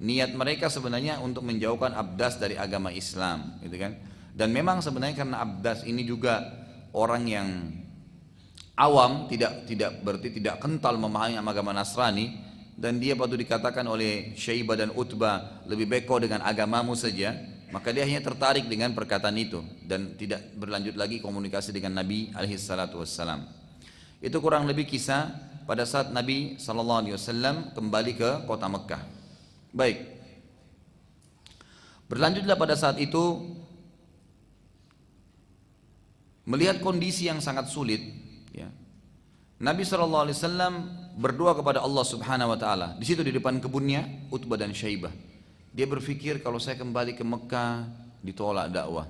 Niat mereka sebenarnya untuk menjauhkan Abdas dari agama Islam, gitu kan? Dan memang sebenarnya karena Abdas ini juga orang yang awam, berarti tidak kental memahami agama Nasrani, dan dia patut dikatakan oleh Syaibah dan Utbah, lebih baik kau dengan agamamu saja, maka dia hanya tertarik dengan perkataan itu dan tidak berlanjut lagi komunikasi dengan Nabi alaihi salatu wassalam. Itu kurang lebih kisah pada saat Nabi SAW kembali ke kota Mekah. Baik, berlanjutlah pada saat itu, melihat kondisi yang sangat sulit, ya, Nabi SAW berdoa kepada Allah Subhanahu Wa Taala. Di situ di depan kebunnya Utbah dan Syaibah. Dia berpikir, kalau saya kembali ke Mekah ditolak dakwah,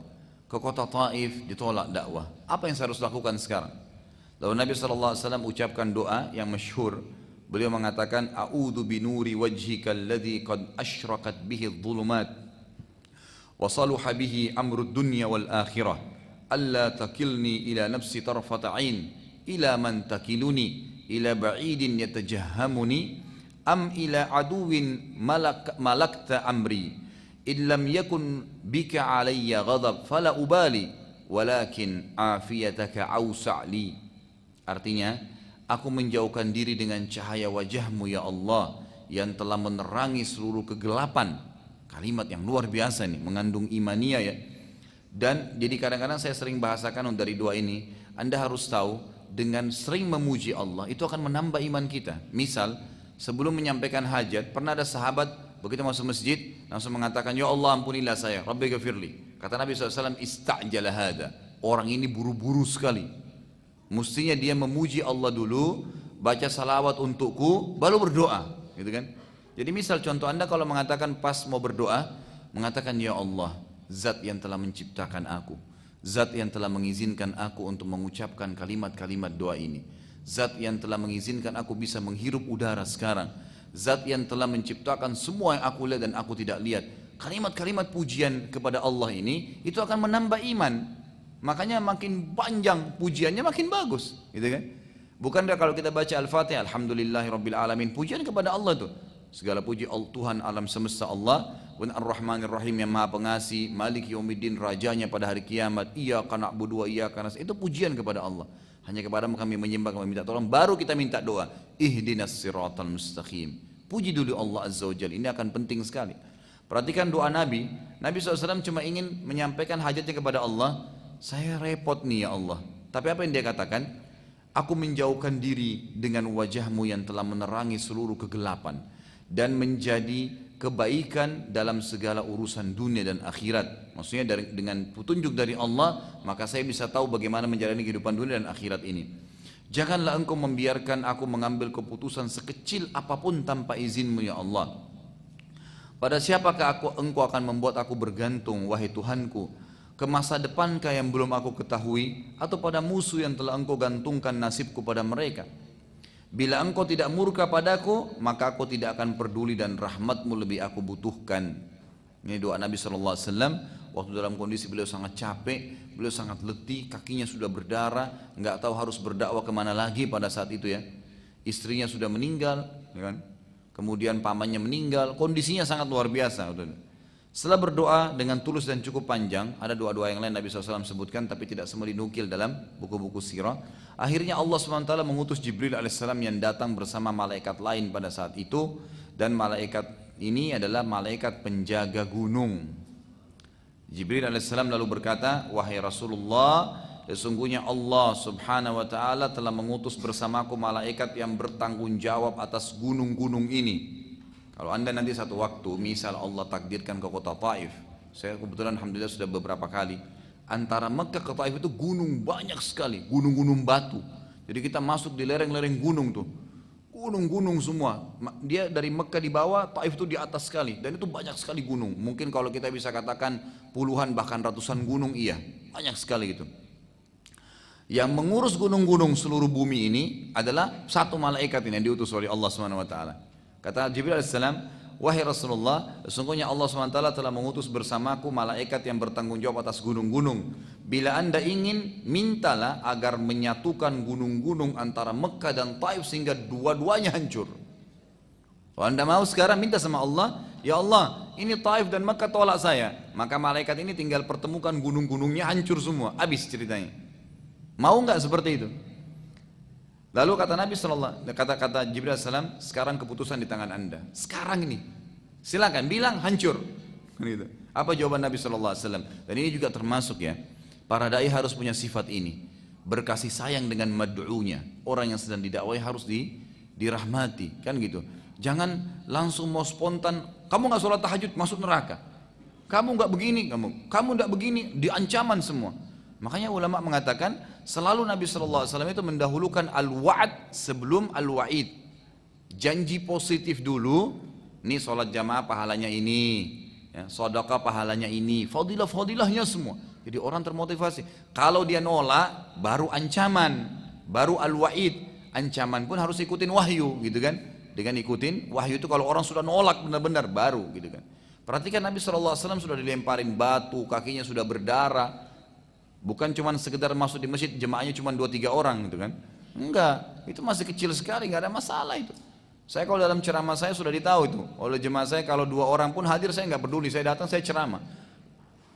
ke kota Taif ditolak dakwah, apa yang saya harus lakukan sekarang? Lalu Nabi SAW ucapkan doa yang masyhur. Beliau mengatakan, A'udhu binuri wajhika alladhi qad ashraqat bihi dhulumat wa saluha bihi amru dunya wal akhirah alla takilni ila nafsi tarfata ain ila man takiluni ila ba'idin yatajahhamuni am ila aduwin malakta amri in lam yakun bika alayya ghadab fala ubali walakin afiyataka awsa'li. Artinya, aku menjauhkan diri dengan cahaya wajahmu ya Allah yang telah menerangi seluruh kegelapan. Kalimat yang luar biasa nih, mengandung imaniyah ya. Dan jadi kadang-kadang saya sering bahasakan dari doa ini, Anda harus tahu dengan sering memuji Allah itu akan menambah iman kita. Misal, sebelum menyampaikan hajat, pernah ada sahabat begitu masuk masjid langsung mengatakan, ya Allah ampunilah saya, Rabbi ghafirli. Kata Nabi SAW, istajala hada, orang ini buru-buru sekali. Mestinya dia memuji Allah dulu, baca salawat untukku, baru berdoa, gitu kan? Jadi misal contoh, Anda kalau mengatakan pas mau berdoa, mengatakan ya Allah, Zat yang telah menciptakan aku, Zat yang telah mengizinkan aku untuk mengucapkan kalimat-kalimat doa ini, Zat yang telah mengizinkan aku bisa menghirup udara sekarang, Zat yang telah menciptakan semua yang aku lihat dan aku tidak lihat. Kalimat-kalimat pujian kepada Allah ini, itu akan menambah iman. Makanya makin panjang pujiannya makin bagus, gitu kan? Bukankah kalau kita baca Al-Fatihah, Alhamdulillahirabbil alamin, pujian kepada Allah tuh. Segala puji Tuhan alam semesta Allah, Ar-Rahmanir Rahim yang Maha Pengasih, Malik Yaumiddin, rajanya pada hari kiamat, Iyyaka na'budu wa iyyaka nasta'in. Itu pujian kepada Allah. Hanya kepadamu kami menyembah, kami minta tolong, baru kita minta doa. Ihdinas siratal mustaqim. Puji dulu Allah Azza wa Jalla. Ini akan penting sekali. Perhatikan doa Nabi. Nabi SAW cuma ingin menyampaikan hajatnya kepada Allah. Saya repot nih ya Allah. Tapi apa yang dia katakan? Aku menjauhkan diri dengan wajahmu yang telah menerangi seluruh kegelapan dan menjadi kebaikan dalam segala urusan dunia dan akhirat. Maksudnya dengan petunjuk dari Allah, maka saya bisa tahu bagaimana menjalani kehidupan dunia dan akhirat ini. Janganlah engkau membiarkan aku mengambil keputusan sekecil apapun tanpa izinmu ya Allah. Pada siapakah engkau akan membuat aku bergantung, wahai Tuhanku? Ke masa depankah yang belum aku ketahui, atau pada musuh yang telah engkau gantungkan nasibku pada mereka? Bila engkau tidak murka padaku, maka aku tidak akan peduli dan rahmatmu lebih aku butuhkan. Ini doa Nabi SAW waktu dalam kondisi beliau sangat capek, beliau sangat letih, kakinya sudah berdarah, nggak tahu harus berdakwah kemana lagi pada saat itu ya. Istrinya sudah meninggal, ya kan? Kemudian pamannya meninggal, kondisinya sangat luar biasa. Setelah berdoa dengan tulus dan cukup panjang, ada doa-doa yang lain Nabi SAW sebutkan tapi tidak semua dinukil dalam buku-buku sirah. Akhirnya Allah SWT mengutus Jibril alaihissalam yang datang bersama malaikat lain pada saat itu, dan malaikat ini adalah malaikat penjaga gunung. Jibril alaihissalam lalu berkata, wahai Rasulullah, sesungguhnya Allah Subhanahu wa taala telah mengutus bersamaku malaikat yang bertanggung jawab atas gunung-gunung ini. Kalau anda nanti satu waktu, misal Allah takdirkan ke kota Taif, saya kebetulan alhamdulillah sudah beberapa kali, antara Mekah ke Taif itu gunung banyak sekali, gunung-gunung batu. Jadi kita masuk di lereng-lereng gunung tuh, gunung-gunung semua. Dia dari Mekah di bawah, Taif itu di atas sekali, dan itu banyak sekali gunung. Mungkin kalau kita bisa katakan puluhan bahkan ratusan gunung, iya, banyak sekali gitu. Yang mengurus gunung-gunung seluruh bumi ini adalah satu malaikat ini yang diutus oleh Allah SWT. Kata Jibril alaihissalam, wahai Rasulullah, sesungguhnya Allah SWT telah mengutus bersamaku malaikat yang bertanggung jawab atas gunung-gunung. Bila anda ingin, mintalah agar menyatukan gunung-gunung antara Mekah dan Taif sehingga dua-duanya hancur. Kalau anda mau sekarang minta sama Allah, ya Allah, ini Taif dan Mekah tolak saya. Maka malaikat ini tinggal pertemukan gunung-gunungnya, hancur semua, habis ceritanya. Mau nggak seperti itu? Lalu kata Nabi kata Jibril alaihissalam, sekarang keputusan di tangan anda. Sekarang ini, silakan bilang hancur. Gitu. Apa jawaban Nabi SAW? Dan ini juga termasuk ya, para dai harus punya sifat ini. berkasih sayang dengan mad'unya. Orang yang sedang didakwai harus dirahmati, kan gitu. Jangan langsung mau spontan, kamu nggak sholat tahajud masuk neraka, kamu nggak begini, kamu nggak begini, diancaman semua. Makanya ulama mengatakan selalu Nabi SAW itu mendahulukan al-wa'ad sebelum al-wa'id. Janji positif dulu, nih sholat jamaah pahalanya ini, ya, sedekah pahalanya ini, fadilah-fadilahnya semua. Jadi orang termotivasi. Kalau dia nolak, baru ancaman, baru al-wa'id. Ancaman pun harus ikutin wahyu, gitu kan? Dengan ikutin wahyu itu kalau orang sudah nolak benar-benar baru, gitu kan? Perhatikan Nabi SAW sudah dilemparin batu, kakinya sudah berdarah. Bukan cuma sekedar masuk di masjid, jemaahnya cuma 2-3 orang, gitu kan? Enggak, itu masih kecil sekali, nggak ada masalah itu. Saya kalau dalam ceramah saya sudah ditahu itu oleh jemaah saya, kalau 2 orang pun hadir saya nggak peduli, saya datang saya ceramah.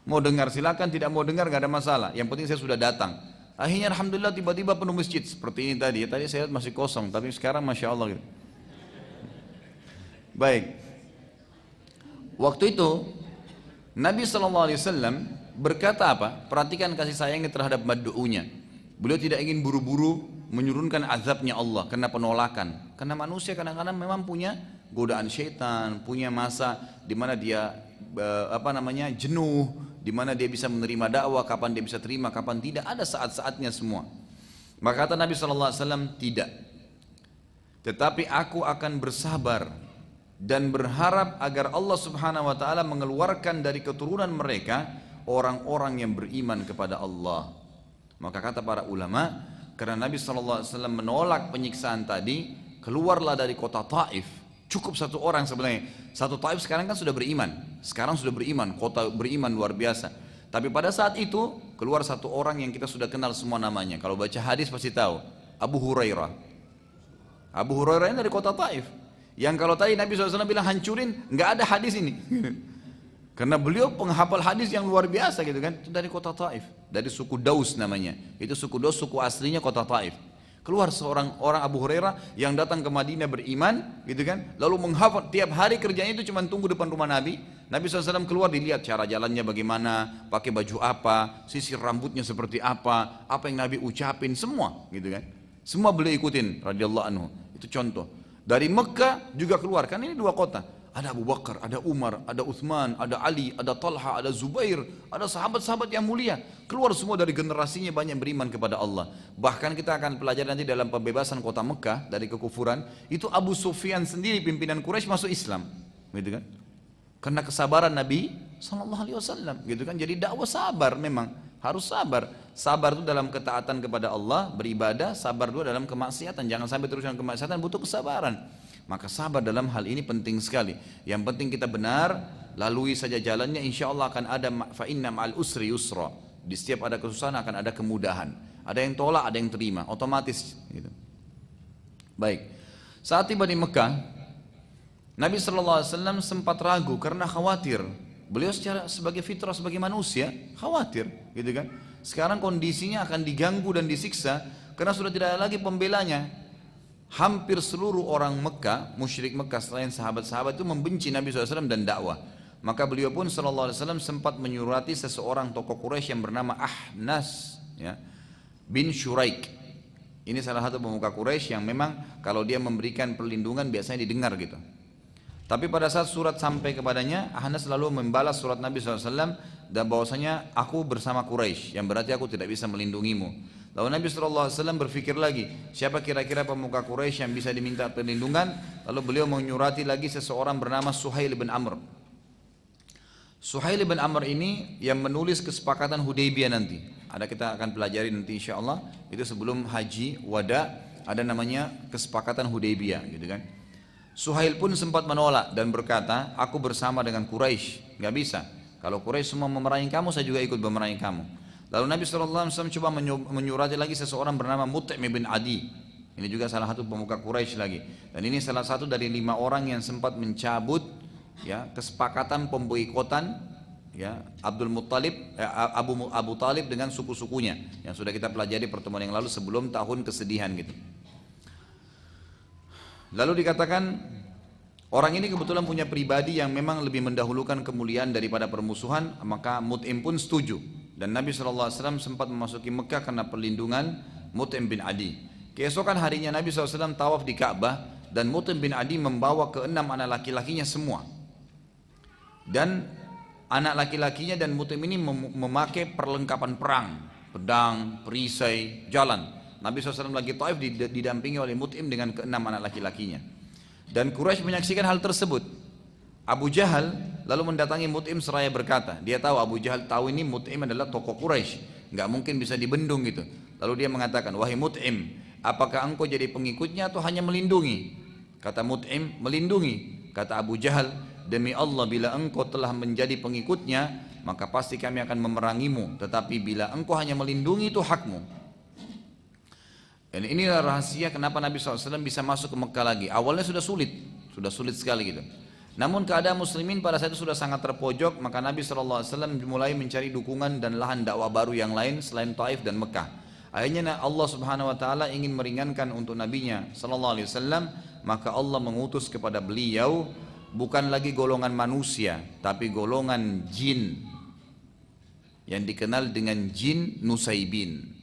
Mau dengar silakan, tidak mau dengar nggak ada masalah. Yang penting saya sudah datang. Akhirnya alhamdulillah tiba-tiba penuh masjid seperti ini tadi. Tadi saya lihat masih kosong, tapi sekarang masya Allah gitu. Baik. Waktu itu Nabi SAW berkata apa? Perhatikan kasih sayangnya terhadap mad'unya. Beliau tidak ingin buru-buru menurunkan azabnya Allah karena penolakan. Karena manusia kadang-kadang memang punya godaan syaitan, punya masa di mana dia jenuh, di mana dia bisa menerima dakwah, kapan dia bisa terima, kapan tidak, ada saat-saatnya semua. Maka kata Nabi SAW, tidak. Tetapi aku akan bersabar dan berharap agar Allah Subhanahu wa taala mengeluarkan dari keturunan mereka orang-orang yang beriman kepada Allah. Maka kata para ulama, karena Nabi SAW menolak penyiksaan tadi, keluarlah dari kota Taif. Cukup 1 orang sebenarnya. 1 Taif sekarang kan sudah beriman. Sekarang sudah beriman, kota beriman luar biasa. Tapi pada saat itu keluar 1 orang yang kita sudah kenal semua namanya. Kalau baca hadis pasti tahu, Abu Hurairah. Abu Hurairah ini dari kota Taif. Yang kalau tadi Nabi SAW bilang hancurin, nggak ada hadis ini. Karena beliau penghafal hadis yang luar biasa gitu kan. Itu dari kota Taif, dari suku Daus namanya. Itu suku Daus, suku aslinya kota Taif. Keluar seorang orang Abu Hurairah yang datang ke Madinah beriman gitu kan. Lalu menghafal, tiap hari kerjanya itu cuma tunggu depan rumah Nabi. Nabi SAW keluar, dilihat cara jalannya bagaimana, pakai baju apa, sisir rambutnya seperti apa yang Nabi ucapin, semua gitu kan. Semua beliau ikutin radhiyallahu anhu. Itu contoh. Dari Mekah juga keluar, kan ini 2 kota. Ada Abu Bakar, ada Umar, ada Uthman, ada Ali, ada Talha, ada Zubair, ada sahabat-sahabat yang mulia. Keluar semua dari generasinya banyak beriman kepada Allah. Bahkan kita akan pelajari nanti dalam pembebasan kota Mekah dari kekufuran, itu Abu Sufyan sendiri pimpinan Quraisy masuk Islam, gitu kan? Karena kesabaran Nabi SAW, gitu kan? Jadi dakwah sabar memang, harus sabar. Sabar itu dalam ketaatan kepada Allah, beribadah, sabar juga dalam kemaksiatan. Jangan sampai terus dengan kemaksiatan, butuh kesabaran. Maka sabar dalam hal ini penting sekali. Yang penting kita benar, lalui saja jalannya, insya Allah akan ada fa inna ma'al usri yusra. Di setiap ada kesusahan akan ada kemudahan. Ada yang tolak, ada yang terima, otomatis gitu. Baik. Saat tiba di Mekah, Nabi SAW sempat ragu karena khawatir. Beliau sebagai fitrah, sebagai manusia, khawatir gitu kan. Sekarang kondisinya akan diganggu dan disiksa karena sudah tidak ada lagi pembelanya. Hampir seluruh orang Mekah, musyrik Mekah selain sahabat-sahabat itu membenci Nabi SAW dan dakwah. Maka beliau pun SAW sempat menyurati seseorang tokoh Quraisy yang bernama Ahnas, ya, bin Shuraik. Ini salah satu pemuka Quraisy yang memang kalau dia memberikan perlindungan biasanya didengar gitu. Tapi pada saat surat sampai kepadanya, Ahnas lalu membalas surat Nabi SAW dan bahwasanya aku bersama Quraisy, yang berarti aku tidak bisa melindungimu. Lalu Nabi SAW berpikir lagi, siapa kira-kira pemuka Quraisy yang bisa diminta perlindungan? Lalu beliau menyurati lagi seseorang bernama Suhail bin Amr. Suhail bin Amr ini yang menulis kesepakatan Hudaybiyah nanti. Kita akan pelajari nanti insya Allah. Itu sebelum haji wada ada namanya kesepakatan Hudaybiyah gitu kan. Suhail pun sempat menolak dan berkata, aku bersama dengan Quraisy, nggak bisa. Kalau Quraisy semua memerangi kamu, saya juga ikut memerangi kamu. Lalu Nabi SAW coba menyurati lagi seseorang bernama Mut'im bin Adi. Ini juga salah satu pemuka Quraisy lagi. Dan ini salah satu dari 5 orang yang sempat mencabut ya kesepakatan pemboikotan ya Abu Talib dengan suku-sukunya yang sudah kita pelajari pertemuan yang lalu sebelum tahun kesedihan gitu. Lalu dikatakan orang ini kebetulan punya pribadi yang memang lebih mendahulukan kemuliaan daripada permusuhan, maka Mut'im pun setuju. Dan Nabi SAW sempat memasuki Mekah karena perlindungan Mut'im bin Adi. Keesokan harinya Nabi SAW tawaf di Ka'bah dan Mut'im bin Adi membawa keenam anak laki-lakinya semua. Dan anak laki-lakinya dan Mut'im ini memakai perlengkapan perang, pedang, perisai, jalan. Nabi SAW lagi tawaf didampingi oleh Mut'im dengan keenam anak laki-lakinya. Dan Quraisy menyaksikan hal tersebut. Abu Jahal lalu mendatangi Mut'im seraya berkata, dia tahu, Abu Jahal tahu ini Mut'im adalah tokoh Quraisy, nggak mungkin bisa dibendung gitu. Lalu dia mengatakan, wahai Mut'im, apakah engkau jadi pengikutnya atau hanya melindungi? Kata Mut'im, melindungi. Kata Abu Jahal, demi Allah bila engkau telah menjadi pengikutnya, maka pasti kami akan memerangimu. Tetapi bila engkau hanya melindungi, itu hakmu. Dan inilah rahasia kenapa Nabi SAW bisa masuk ke Mekah lagi. Awalnya sudah sulit sekali gitu. Namun keadaan muslimin pada saat itu sudah sangat terpojok, maka Nabi SAW mulai mencari dukungan dan lahan dakwah baru yang lain selain Taif dan Mekah. Akhirnya Allah Subhanahu Wa Taala ingin meringankan untuk Nabinya SAW, maka Allah mengutus kepada beliau bukan lagi golongan manusia, tapi golongan jin yang dikenal dengan jin Nusaibin.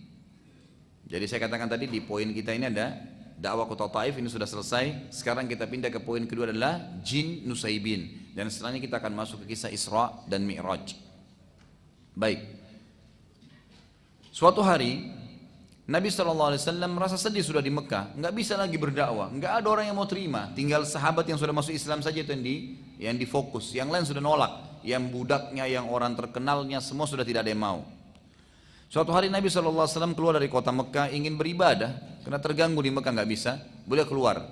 Jadi saya katakan tadi di poin kita ini ada dakwah kota Taif ini sudah selesai. Sekarang kita pindah ke poin kedua adalah jin Nusaibin. Dan setelahnya kita akan masuk ke kisah Isra dan Mi'raj. Baik. Suatu hari Nabi SAW merasa sedih sudah di Mekah, nggak bisa lagi berdakwah, nggak ada orang yang mau terima. Tinggal sahabat yang sudah masuk Islam saja itu yang difokus. Yang lain sudah nolak. Yang budaknya, yang orang terkenalnya, semua sudah tidak ada yang mau. Suatu hari Nabi SAW keluar dari kota Mekah ingin beribadah, karena terganggu di Mekah nggak bisa, beliau keluar.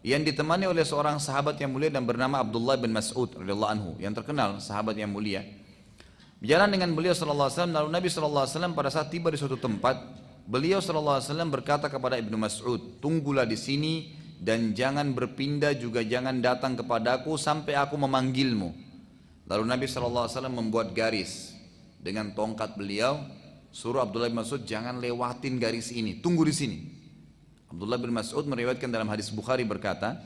Yang ditemani oleh seorang sahabat yang mulia dan bernama Abdullah bin Mas'ud radhiyallahu anhu, yang terkenal sahabat yang mulia. Berjalan dengan beliau SAW, lalu Nabi SAW pada saat tiba di suatu tempat, beliau SAW berkata kepada Ibnu Mas'ud, tunggulah di sini dan jangan berpindah juga jangan datang kepadaku sampai aku memanggilmu. Lalu Nabi SAW membuat garis dengan tongkat beliau, suruh Abdullah bin Mas'ud jangan lewatin garis ini, tunggu di sini. Abdullah bin Mas'ud meriwayatkan dalam hadis Bukhari berkata,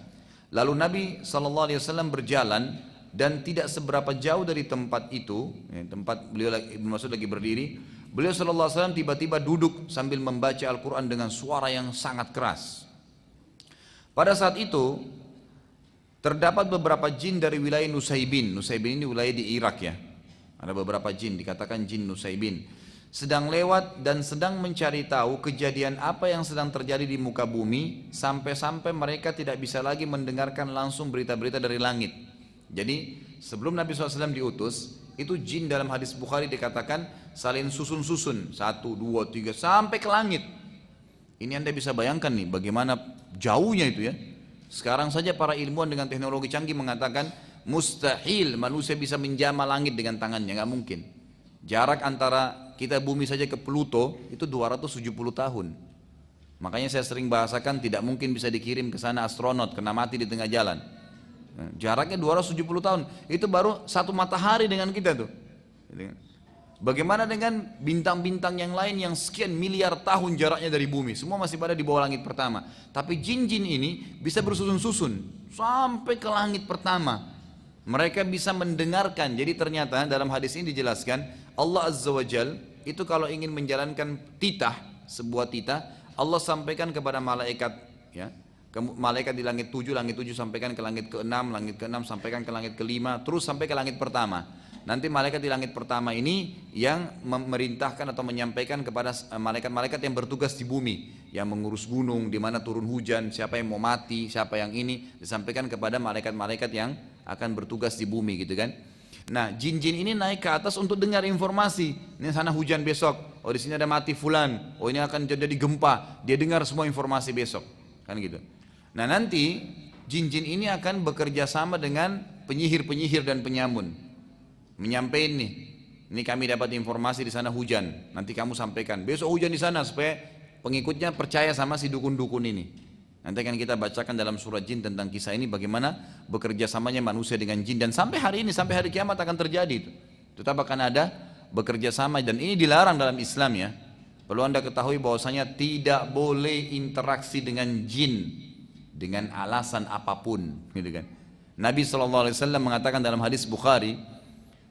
lalu Nabi SAW berjalan dan tidak seberapa jauh dari tempat itu, tempat beliau Ibnu Mas'ud lagi berdiri, beliau SAW tiba-tiba duduk sambil membaca Al-Quran dengan suara yang sangat keras. Pada saat itu terdapat beberapa jin dari wilayah Nusaibin. Nusaibin ini wilayah di Irak ya. Ada beberapa jin, dikatakan jin Nusaibin, sedang lewat dan sedang mencari tahu kejadian apa yang sedang terjadi di muka bumi, sampai-sampai mereka tidak bisa lagi mendengarkan langsung berita-berita dari langit. Jadi sebelum Nabi SAW diutus, itu jin dalam hadis Bukhari dikatakan saling susun-susun, 1, 2, 3 sampai ke langit. Ini Anda bisa bayangkan nih bagaimana jauhnya itu ya. Sekarang saja para ilmuwan dengan teknologi canggih mengatakan mustahil manusia bisa menjamah langit dengan tangannya, nggak mungkin. Jarak antara kita bumi saja ke Pluto itu 270 tahun. Makanya saya sering bahasakan tidak mungkin bisa dikirim ke sana astronot kena mati di tengah jalan. Jaraknya 270 tahun. Itu baru satu matahari dengan kita tuh. Bagaimana dengan bintang-bintang yang lain yang sekian miliar tahun jaraknya dari bumi, semua masih pada di bawah langit pertama. Tapi jin-jin ini bisa bersusun-susun sampai ke langit pertama. Mereka bisa mendengarkan. Jadi ternyata dalam hadis ini dijelaskan Allah Azza wa Jal itu kalau ingin menjalankan titah, sebuah titah, Allah sampaikan kepada malaikat ya, malaikat di langit 7 sampaikan ke langit ke-6, langit ke-6 sampaikan ke langit ke-5, terus sampai ke langit pertama. Nanti malaikat di langit pertama ini yang memerintahkan atau menyampaikan kepada malaikat-malaikat yang bertugas di bumi, yang mengurus gunung, di mana turun hujan, siapa yang mau mati, siapa yang ini, disampaikan kepada malaikat-malaikat yang akan bertugas di bumi gitu kan. Nah, jin-jin ini naik ke atas untuk dengar informasi. Ini sana hujan besok. Oh, di sini ada mati fulan. Oh, ini akan terjadi gempa. Dia dengar semua informasi besok. Kan gitu. Nah, nanti jin-jin ini akan bekerja sama dengan penyihir-penyihir dan penyamun. Menyampaikan nih. Ini kami dapat informasi di sana hujan. Nanti kamu sampaikan. Besok hujan di sana supaya pengikutnya percaya sama si dukun-dukun ini. Nanti akan kita bacakan dalam surah jin tentang kisah ini bagaimana bekerja samanya manusia dengan jin, dan sampai hari ini, sampai hari kiamat akan terjadi itu. Tetap akan ada bekerja sama, dan ini dilarang dalam Islam ya. Perlu Anda ketahui bahwasanya tidak boleh interaksi dengan jin dengan alasan apapun, gitu kan. Nabi SAW mengatakan dalam hadis Bukhari,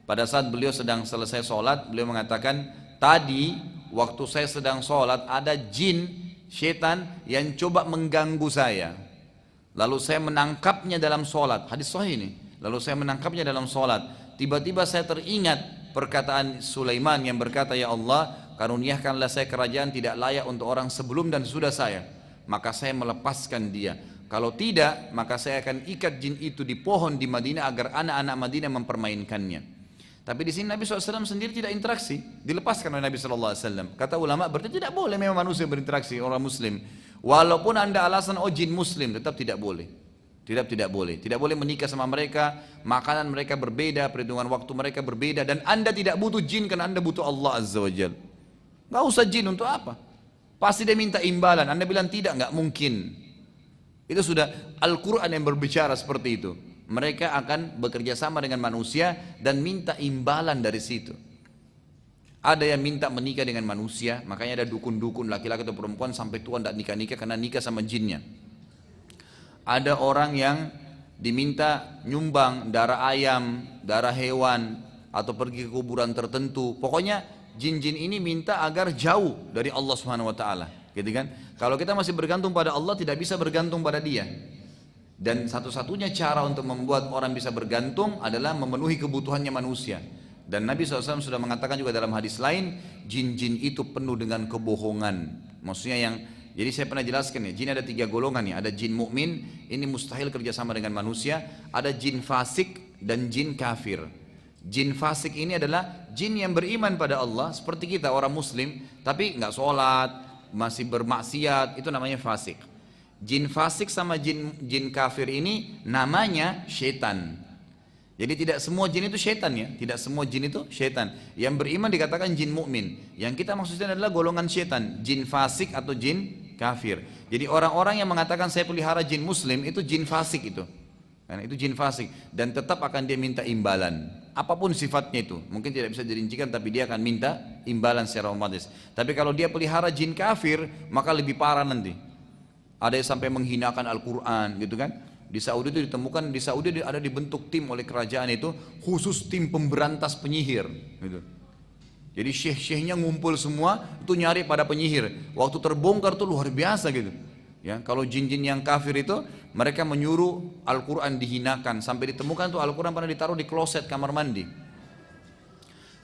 pada saat beliau sedang selesai sholat, beliau mengatakan, tadi waktu saya sedang sholat ada jin, setan yang coba mengganggu saya. Lalu saya menangkapnya dalam sholat, hadis sahih ini. Lalu saya menangkapnya dalam sholat. Tiba-tiba saya teringat perkataan Sulaiman yang berkata, ya Allah, karuniakanlah saya kerajaan tidak layak untuk orang sebelum dan sudah saya. Maka saya melepaskan dia. Kalau tidak, maka saya akan ikat jin itu di pohon di Madinah agar anak-anak Madinah mempermainkannya. Tapi di sini Nabi SAW sendiri tidak interaksi, dilepaskan oleh Nabi SAW. Kata ulama, berarti tidak boleh memang manusia berinteraksi orang Muslim. Walaupun anda alasan, oh jin Muslim, tetap tidak boleh. Tidak boleh. Tidak boleh menikah sama mereka, makanan mereka berbeda, perhitungan waktu mereka berbeda, dan anda tidak butuh jin karena anda butuh Allah Azza wa Jal. Gak usah jin untuk apa? Pasti dia minta imbalan. Anda bilang tidak, gak mungkin. Itu sudah Al-Quran yang berbicara seperti itu. Mereka akan bekerja sama dengan manusia dan minta imbalan dari situ. Ada yang minta menikah dengan manusia, makanya ada dukun-dukun laki-laki atau perempuan sampai tua tidak nikah-nikah karena nikah sama jinnya. Ada orang yang diminta nyumbang darah ayam, darah hewan, atau pergi ke kuburan tertentu. Pokoknya jin-jin ini minta agar jauh dari Allah Subhanahu wa taala, gitu kan? Kalau kita masih bergantung pada Allah, tidak bisa bergantung pada dia. Dan satu-satunya cara untuk membuat orang bisa bergantung adalah memenuhi kebutuhannya manusia. Dan Nabi SAW sudah mengatakan juga dalam hadis lain, jin-jin itu penuh dengan kebohongan. Maksudnya yang, jadi saya pernah jelaskan ya, jin ada 3 golongan ya. Ada jin mukmin, ini mustahil kerjasama dengan manusia. Ada jin fasik dan jin kafir. Jin fasik ini adalah jin yang beriman pada Allah seperti kita orang Muslim, tapi nggak sholat, masih bermaksiat, itu namanya fasik. Jin fasik sama jin kafir ini namanya syaitan. Jadi tidak semua jin itu syaitan ya, tidak semua jin itu syaitan. Yang beriman dikatakan jin mukmin. Yang kita maksudnya adalah golongan syaitan, jin fasik atau jin kafir. Jadi orang-orang yang mengatakan saya pelihara jin muslim itu jin fasik itu. Karena itu jin fasik dan tetap akan dia minta imbalan. Apapun sifatnya itu, mungkin tidak bisa dirincikan tapi dia akan minta imbalan secara otomatis. Tapi kalau dia pelihara jin kafir, maka lebih parah nanti. Ada yang sampai menghinakan Al-Quran gitu kan. Di Saudi itu ditemukan, di Saudi ada dibentuk tim oleh kerajaan itu khusus tim pemberantas penyihir gitu. Jadi syekh-syekhnya ngumpul semua itu nyari pada penyihir. Waktu terbongkar tuh luar biasa gitu. Ya, kalau jin-jin yang kafir itu mereka menyuruh Al-Quran dihinakan sampai ditemukan tuh Al-Quran pernah ditaruh di kloset kamar mandi.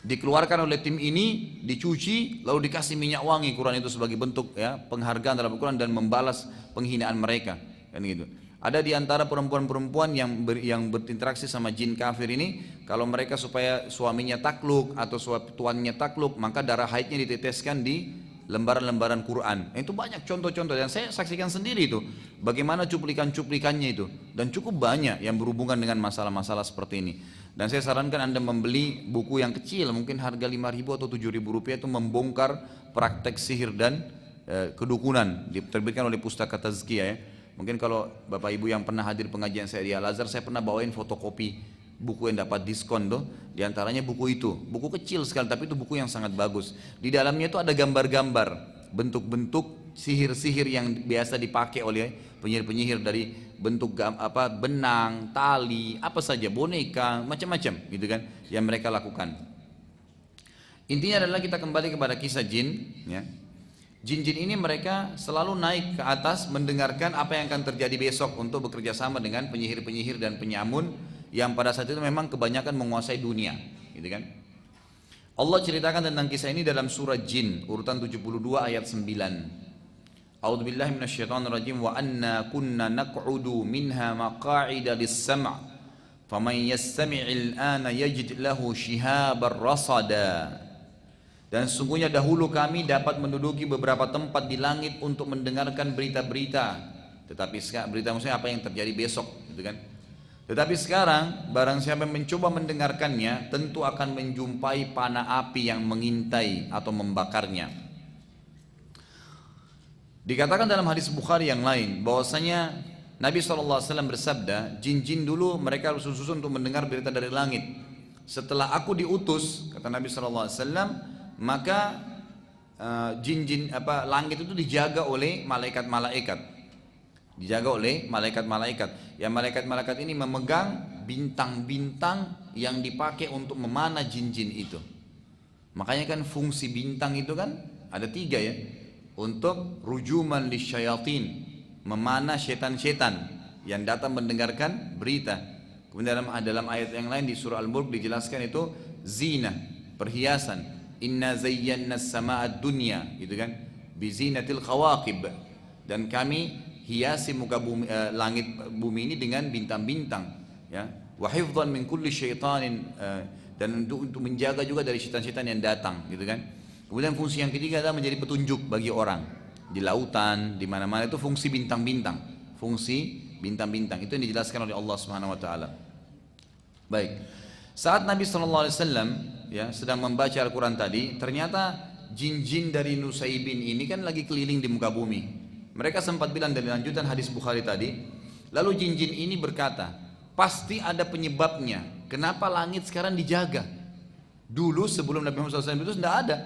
Dikeluarkan oleh tim ini, dicuci, lalu dikasih minyak wangi Quran itu sebagai bentuk ya penghargaan dalam Al-Quran dan membalas penghinaan mereka kan gitu. Ada di antara perempuan-perempuan yang berinteraksi sama jin kafir ini, kalau mereka supaya suaminya takluk atau tuannya takluk, maka darah haidnya diteteskan di lembaran-lembaran Quran. Itu banyak contoh-contoh yang saya saksikan sendiri itu. Bagaimana cuplikan-cuplikannya itu. Dan cukup banyak yang berhubungan dengan masalah-masalah seperti ini. Dan saya sarankan Anda membeli buku yang kecil, mungkin harga 5.000 atau 7.000 rupiah itu membongkar praktek sihir dan kedukunan. Diterbitkan oleh Pustaka Tazkiyah ya. Mungkin kalau Bapak Ibu yang pernah hadir pengajian saya di Al-Azhar, saya pernah bawain fotokopi buku yang dapat diskon tuh. Di antaranya buku itu, buku kecil sekali tapi itu buku yang sangat bagus. Di dalamnya itu ada gambar-gambar, bentuk-bentuk sihir-sihir yang biasa dipakai oleh penyihir-penyihir dari bentuk benang, tali, apa saja, boneka, macam-macam gitu kan yang mereka lakukan. Intinya adalah kita kembali kepada kisah jin ya. Jin-jin ini mereka selalu naik ke atas mendengarkan apa yang akan terjadi besok untuk bekerja sama dengan penyihir-penyihir dan penyamun yang pada saat itu memang kebanyakan menguasai dunia, gitu kan? Allah ceritakan tentang kisah ini dalam surah Jin urutan 72 ayat 9. A'udzubillahi minasyaitonirrajim wa anna kunna naq'udu minha maq'ida lis-sam' faman yastami'il ana yajid lahu shihabar rasada. Dan sesungguhnya dahulu kami dapat menduduki beberapa tempat di langit untuk mendengarkan berita-berita. Tetapi sekarang berita maksudnya apa yang terjadi besok, gitu kan? Tetapi sekarang barang siapa yang mencoba mendengarkannya tentu akan menjumpai panah api yang mengintai atau membakarnya. Dikatakan dalam hadis Bukhari yang lain bahwasanya Nabi SAW bersabda, jin-jin dulu mereka susun untuk mendengar berita dari langit. Setelah aku diutus, kata Nabi SAW, maka jin-jin langit itu dijaga oleh malaikat-malaikat. Dijaga oleh malaikat-malaikat. Yang malaikat-malaikat ini memegang bintang-bintang yang dipakai untuk memanah jin-jin itu. Makanya kan fungsi bintang itu kan ada 3 ya. Untuk rujuman lisyayatin, memanah setan-setan yang datang mendengarkan berita. Kemudian dalam ayat yang lain di surah Al-Mulk dijelaskan itu zina, perhiasan. Inna zayyana as-samaa'a dunya, gitu kan? Bizinatil khawaqib. Dan kami hiasi muka bumi, langit bumi ini dengan bintang-bintang, ya. Wa hifdhan min kulli syaitanin, dan untuk menjaga juga dari syaitan-syaitan yang datang, gitu kan? Kemudian fungsi yang ketiga adalah menjadi petunjuk bagi orang di lautan, di mana-mana itu fungsi bintang-bintang. Fungsi bintang-bintang itu yang dijelaskan oleh Allah Subhanahu wa taala. Baik. Saat Nabi sallallahu alaihi wasallam ya sedang membaca Al-Qur'an tadi, ternyata jin-jin dari Nusaybin ini kan lagi keliling di muka bumi. Mereka sempat bilang dari lanjutan hadis Bukhari tadi, lalu jin-jin ini berkata, pasti ada penyebabnya. Kenapa langit sekarang dijaga? Dulu sebelum Nabi Muhammad SAW itu tidak ada.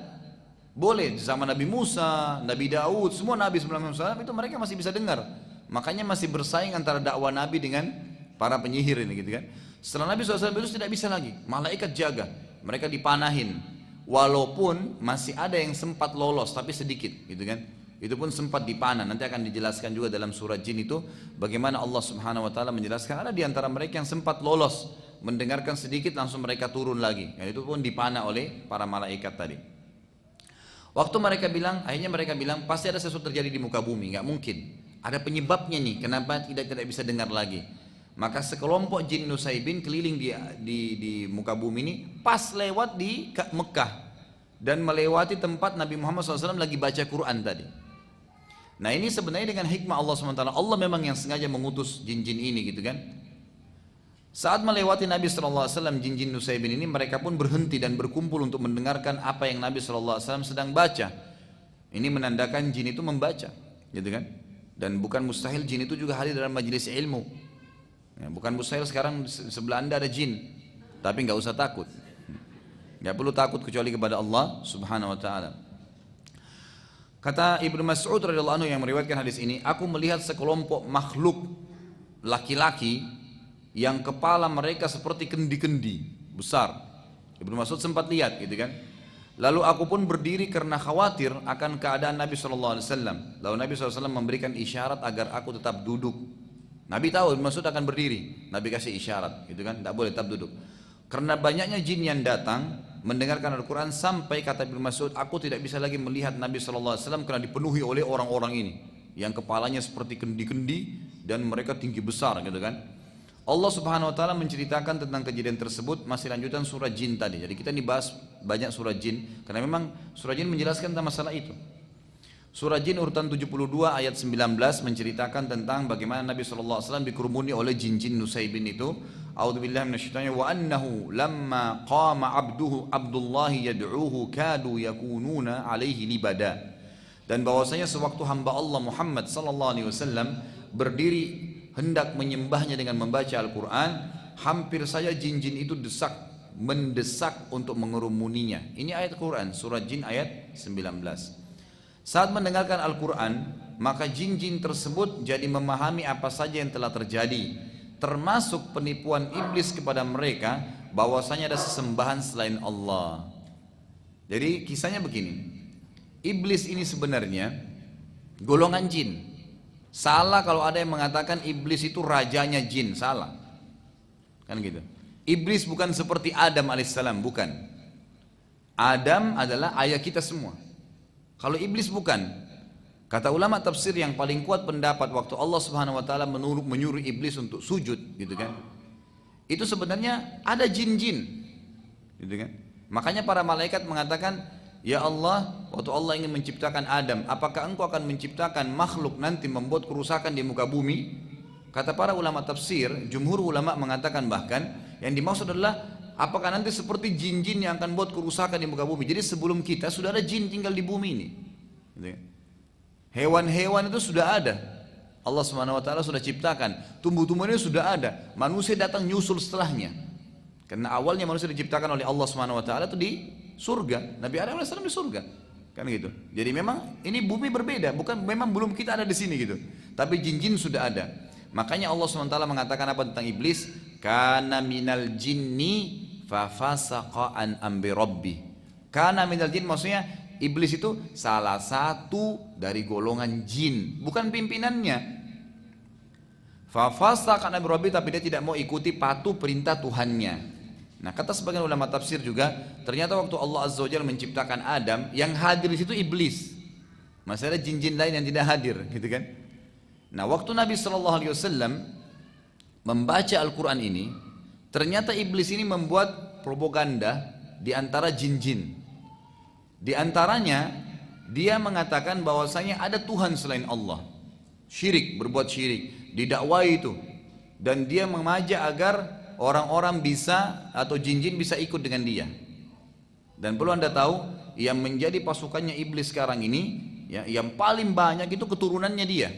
Boleh sama Nabi Musa, Nabi Daud, semua Nabi sebelum Nabi Muhammad SAW itu mereka masih bisa dengar. Makanya masih bersaing antara dakwah Nabi dengan para penyihir ini, gitu kan. Setelah Nabi SAW itu tidak bisa lagi, malaikat jaga, mereka dipanahin. Walaupun masih ada yang sempat lolos tapi sedikit, gitu kan. Itu pun sempat dipanah. Nanti akan dijelaskan juga dalam surah Jin itu bagaimana Allah Subhanahu wa taala menjelaskan ada di antara mereka yang sempat lolos, mendengarkan sedikit langsung mereka turun lagi. Dan itu pun dipanah oleh para malaikat tadi. Waktu mereka bilang, akhirnya mereka bilang pasti ada sesuatu terjadi di muka bumi, nggak mungkin. Ada penyebabnya nih, kenapa tidak bisa dengar lagi. Maka sekelompok jin Nusaybin keliling di muka bumi ini, pas lewat di Mekah dan melewati tempat Nabi Muhammad SAW lagi baca Quran tadi. Nah ini sebenarnya dengan hikmah Allah SWT, Allah memang yang sengaja mengutus jin-jin ini, gitu kan. Saat melewati Nabi SAW, jin-jin Nusaybin ini mereka pun berhenti dan berkumpul untuk mendengarkan apa yang Nabi SAW sedang baca. Ini menandakan jin itu membaca, gitu kan. Dan bukan mustahil jin itu juga hadir dalam majelis ilmu, ya, bukan mustahil sekarang sebelah anda ada jin, tapi nggak usah takut, nggak perlu takut kecuali kepada Allah Subhanahu Wa Taala. Kata Ibnu Mas'ud radhiyallahu anhu yang meriwayatkan hadis ini, aku melihat sekelompok makhluk laki-laki yang kepala mereka seperti kendi-kendi besar. Ibnu Mas'ud sempat lihat, gitu kan. Lalu aku pun berdiri karena khawatir akan keadaan Nabi SAW. Lalu Nabi SAW memberikan isyarat agar aku tetap duduk. Nabi tahu Ibnu Mas'ud akan berdiri, Nabi kasih isyarat, gitu kan, tidak boleh tetap duduk. Karena banyaknya jin yang datang mendengarkan Al-Quran, sampai kata Ibnu Mas'ud, aku tidak bisa lagi melihat Nabi SAW karena dipenuhi oleh orang-orang ini yang kepalanya seperti kendi-kendi dan mereka tinggi besar, gitu kan. Allah Subhanahu Wa Taala menceritakan tentang kejadian tersebut, masih lanjutan surah Jin tadi. Jadi kita dibahas banyak surah Jin karena memang surah Jin menjelaskan tentang masalah itu. Surah Jin urutan 72 ayat 19 menceritakan tentang bagaimana Nabi SAW dikerumuni oleh jin-jin Nusaybin itu. A'udzubillahi minasyaitonir wa annahu lamma qama Abdullah yad'uhu kadu yakununa alaihi libada. Dan bahwasanya sewaktu hamba Allah Muhammad SAW berdiri hendak menyembahnya dengan membaca Al-Quran, hampir saja jin-jin itu mendesak untuk mengerumuninya. Ini ayat Quran, surah Jin ayat 19. Saat mendengarkan Al-Quran, maka jin-jin tersebut jadi memahami apa saja yang telah terjadi, termasuk penipuan iblis kepada mereka bahwasanya ada sesembahan selain Allah. Jadi kisahnya begini, iblis ini sebenarnya golongan jin. Salah kalau ada yang mengatakan iblis itu rajanya jin, salah. Kan gitu. Iblis bukan seperti Adam alaihissalam, bukan. Adam adalah ayah kita semua. Kalau iblis bukan. Kata ulama tafsir yang paling kuat pendapat waktu Allah Subhanahu wa taala menyuruh iblis untuk sujud, gitu kan. Itu sebenarnya ada jin-jin. Gitu kan. Makanya para malaikat mengatakan, ya Allah, waktu Allah ingin menciptakan Adam, apakah engkau akan menciptakan makhluk nanti membuat kerusakan di muka bumi? Kata para ulama tafsir, jumhur ulama mengatakan bahkan yang dimaksud adalah apakah nanti seperti jin-jin yang akan buat kerusakan di muka bumi. Jadi sebelum kita sudah ada jin tinggal di bumi ini. Hewan-hewan itu sudah ada. Allah Subhanahu wa taala sudah ciptakan. Tumbuh-tumbuhan itu sudah ada. Manusia datang nyusul setelahnya. Karena awalnya manusia diciptakan oleh Allah Subhanahu wa taala itu di surga, Nabi Adam AS di surga, kan gitu. Jadi memang ini bumi berbeda, bukan memang belum kita ada di sini gitu. Tapi jin-jin sudah ada. Makanya Allah SWT mengatakan apa tentang iblis? Kana minal jinni fa fasaqa an amri rabbi. Kana minal jin maksudnya iblis itu salah satu dari golongan jin, bukan pimpinannya. Fafasaqa an amri rabbih, tapi dia tidak mau ikuti patuh perintah Tuhannya. Nah, kata sebagian ulama tafsir juga, ternyata waktu Allah Azza wa Jalla menciptakan Adam, yang hadir di situ iblis. Masih ada jin-jin lain yang tidak hadir, gitu kan? Nah, waktu Nabi SAW membaca Al-Quran ini, ternyata iblis ini membuat propaganda di antara jin-jin. Di antaranya, dia mengatakan bahwasanya ada Tuhan selain Allah. Syirik, berbuat syirik, didakwai itu. Dan dia mengajak agar orang-orang bisa atau jin-jin bisa ikut dengan dia. Dan perlu Anda tahu, yang menjadi pasukannya iblis sekarang ini, ya, yang paling banyak itu keturunannya dia.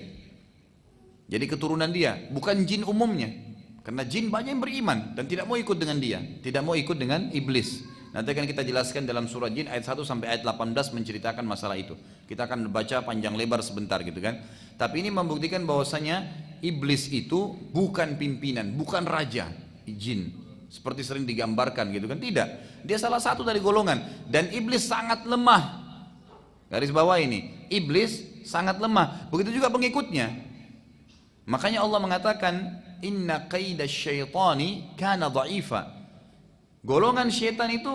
Jadi keturunan dia, bukan jin umumnya. Karena jin banyak yang beriman dan tidak mau ikut dengan dia, tidak mau ikut dengan iblis. Nanti akan kita jelaskan dalam surah Jin ayat 1 sampai ayat 18 menceritakan masalah itu. Kita akan baca panjang lebar sebentar gitu kan. Tapi ini membuktikan bahwasanya iblis itu bukan pimpinan, bukan raja jin seperti sering digambarkan gitu kan. Tidak, dia salah satu dari golongan. Dan iblis sangat lemah. Garis bawah ini, iblis sangat lemah. Begitu juga pengikutnya. Makanya Allah mengatakan, inna qaidash syaitani kana dha'ifa. Golongan syaitan itu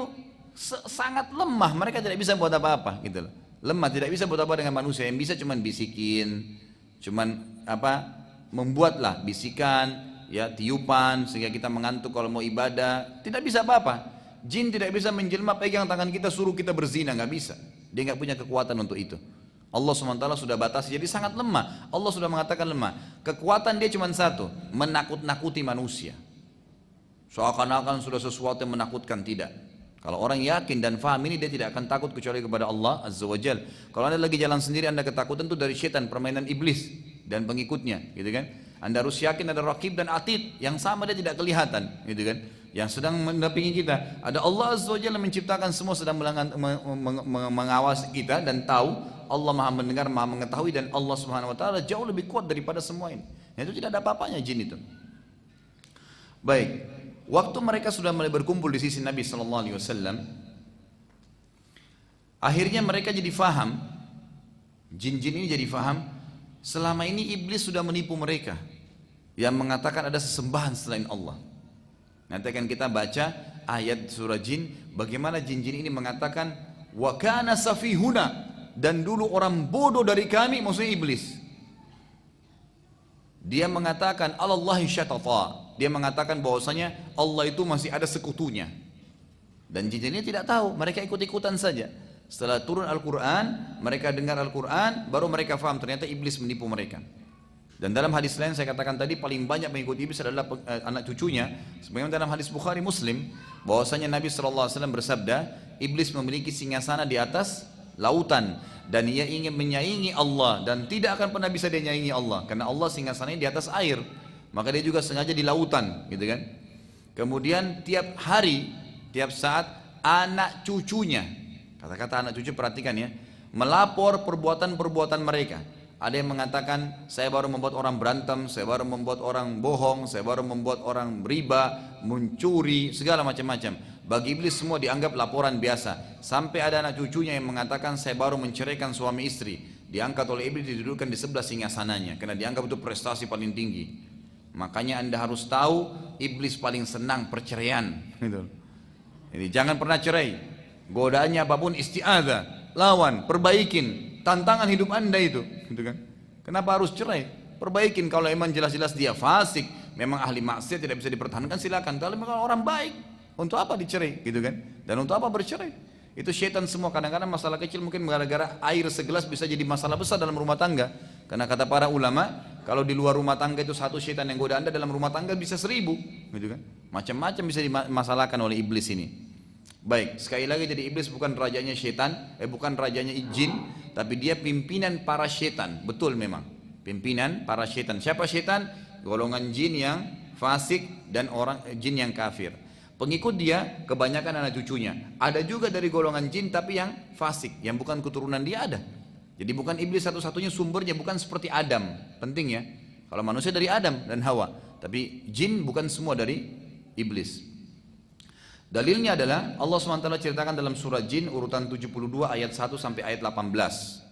sangat lemah, mereka tidak bisa buat apa-apa gitu loh. Lemah, tidak bisa buat apa dengan manusia. Yang bisa cuman bisikin, cuman apa, membuatlah bisikan, ya tiupan sehingga kita mengantuk kalau mau ibadah. Tidak bisa apa-apa. Jin tidak bisa menjelma pegang tangan kita suruh kita berzina, nggak bisa. Dia nggak punya kekuatan untuk itu. Allah SWT sudah batasi, jadi sangat lemah. Allah sudah mengatakan lemah. Kekuatan dia cuma satu, menakut-nakuti manusia. Seakan-akan sudah sesuatu yang menakutkan, tidak. Kalau orang yakin dan faham ini, dia tidak akan takut kecuali kepada Allah Azza wa Jal. Kalau Anda lagi jalan sendiri, Anda ketakutan itu dari syaitan, permainan iblis dan pengikutnya, gitu kan? Anda harus yakin ada Raqib dan Atid yang sama, dia tidak kelihatan, gitu kan? Yang sedang mendampingi kita. Ada Allah Azza wa Jalla menciptakan semua, sedang mengawasi kita dan tahu. Allah Maha mendengar, Maha mengetahui, dan Allah Subhanahu wa taala jauh lebih kuat daripada semua ini. Itu tidak ada apa-apanya jin itu. Baik. Waktu mereka sudah mulai berkumpul di sisi Nabi sallallahu alaihi wasallam, akhirnya mereka jadi faham, jin-jin ini jadi faham, selama ini iblis sudah menipu mereka yang mengatakan ada sesembahan selain Allah. Nanti akan kita baca ayat surah Jin, bagaimana jin-jin ini mengatakan wa kana safihuna, dan dulu orang bodoh dari kami, maksudnya iblis. Dia mengatakan Allahi syatata, dia mengatakan bahwasanya Allah itu masih ada sekutunya. Dan jin ini tidak tahu, mereka ikut-ikutan saja. Setelah turun Al-Quran, mereka dengar Al-Quran, baru mereka faham ternyata iblis menipu mereka. Dan dalam hadis lain saya katakan tadi, paling banyak mengikuti iblis adalah anak cucunya. Sebagaimana dalam hadis Bukhari Muslim, bahwasanya Nabi SAW bersabda, iblis memiliki singgasana di atas lautan, dan ia ingin menyaingi Allah, dan tidak akan pernah bisa dia menyaingi Allah, karena Allah singgasananya di atas air. Maka dia juga sengaja di lautan, gitu kan. Kemudian tiap hari, tiap saat anak cucunya, kata-kata anak cucu perhatikan ya, melapor perbuatan-perbuatan mereka. Ada yang mengatakan saya baru membuat orang berantem, saya baru membuat orang bohong, saya baru membuat orang riba, mencuri, segala macam-macam. Bagi iblis semua dianggap laporan biasa. Sampai ada anak cucunya yang mengatakan saya baru menceraikan suami istri. Diangkat oleh iblis, didudukkan di sebelah singgasananya, karena dianggap itu prestasi paling tinggi. Makanya Anda harus tahu, iblis paling senang perceraian. Jadi jangan pernah cerai. Godaannya apapun, isti'adzah, lawan, perbaikin. Tantangan hidup Anda itu, gitu kan? Kenapa harus cerai? Perbaikin. Kalau emang jelas-jelas dia fasik, memang ahli maksiat, tidak bisa dipertahankan, silakan. Kalau memang orang baik, untuk apa dicerai, gitu kan? Dan untuk apa bercerai? Itu syaitan semua. Kadang-kadang masalah kecil mungkin gara-gara air segelas bisa jadi masalah besar dalam rumah tangga. Karena kata para ulama, kalau di luar rumah tangga itu satu syaitan yang goda Anda, dalam rumah tangga bisa 1000, gitu kan? Macam-macam bisa dimasalahkan oleh iblis ini. Baik, sekali lagi, jadi iblis bukan rajanya syaitan, bukan rajanya jin, tapi dia pimpinan para syaitan. Betul memang, pimpinan para syaitan. Siapa syaitan? Golongan jin yang fasik dan orang jin yang kafir. Pengikut dia kebanyakan anak cucunya. Ada juga dari golongan jin tapi yang fasik, yang bukan keturunan dia ada. Jadi bukan iblis satu-satunya sumbernya, bukan seperti Adam. Penting ya, kalau manusia dari Adam dan Hawa, tapi jin bukan semua dari iblis. Dalilnya adalah Allah SWT ceritakan dalam surah Jin urutan 72 ayat 1 sampai ayat 18.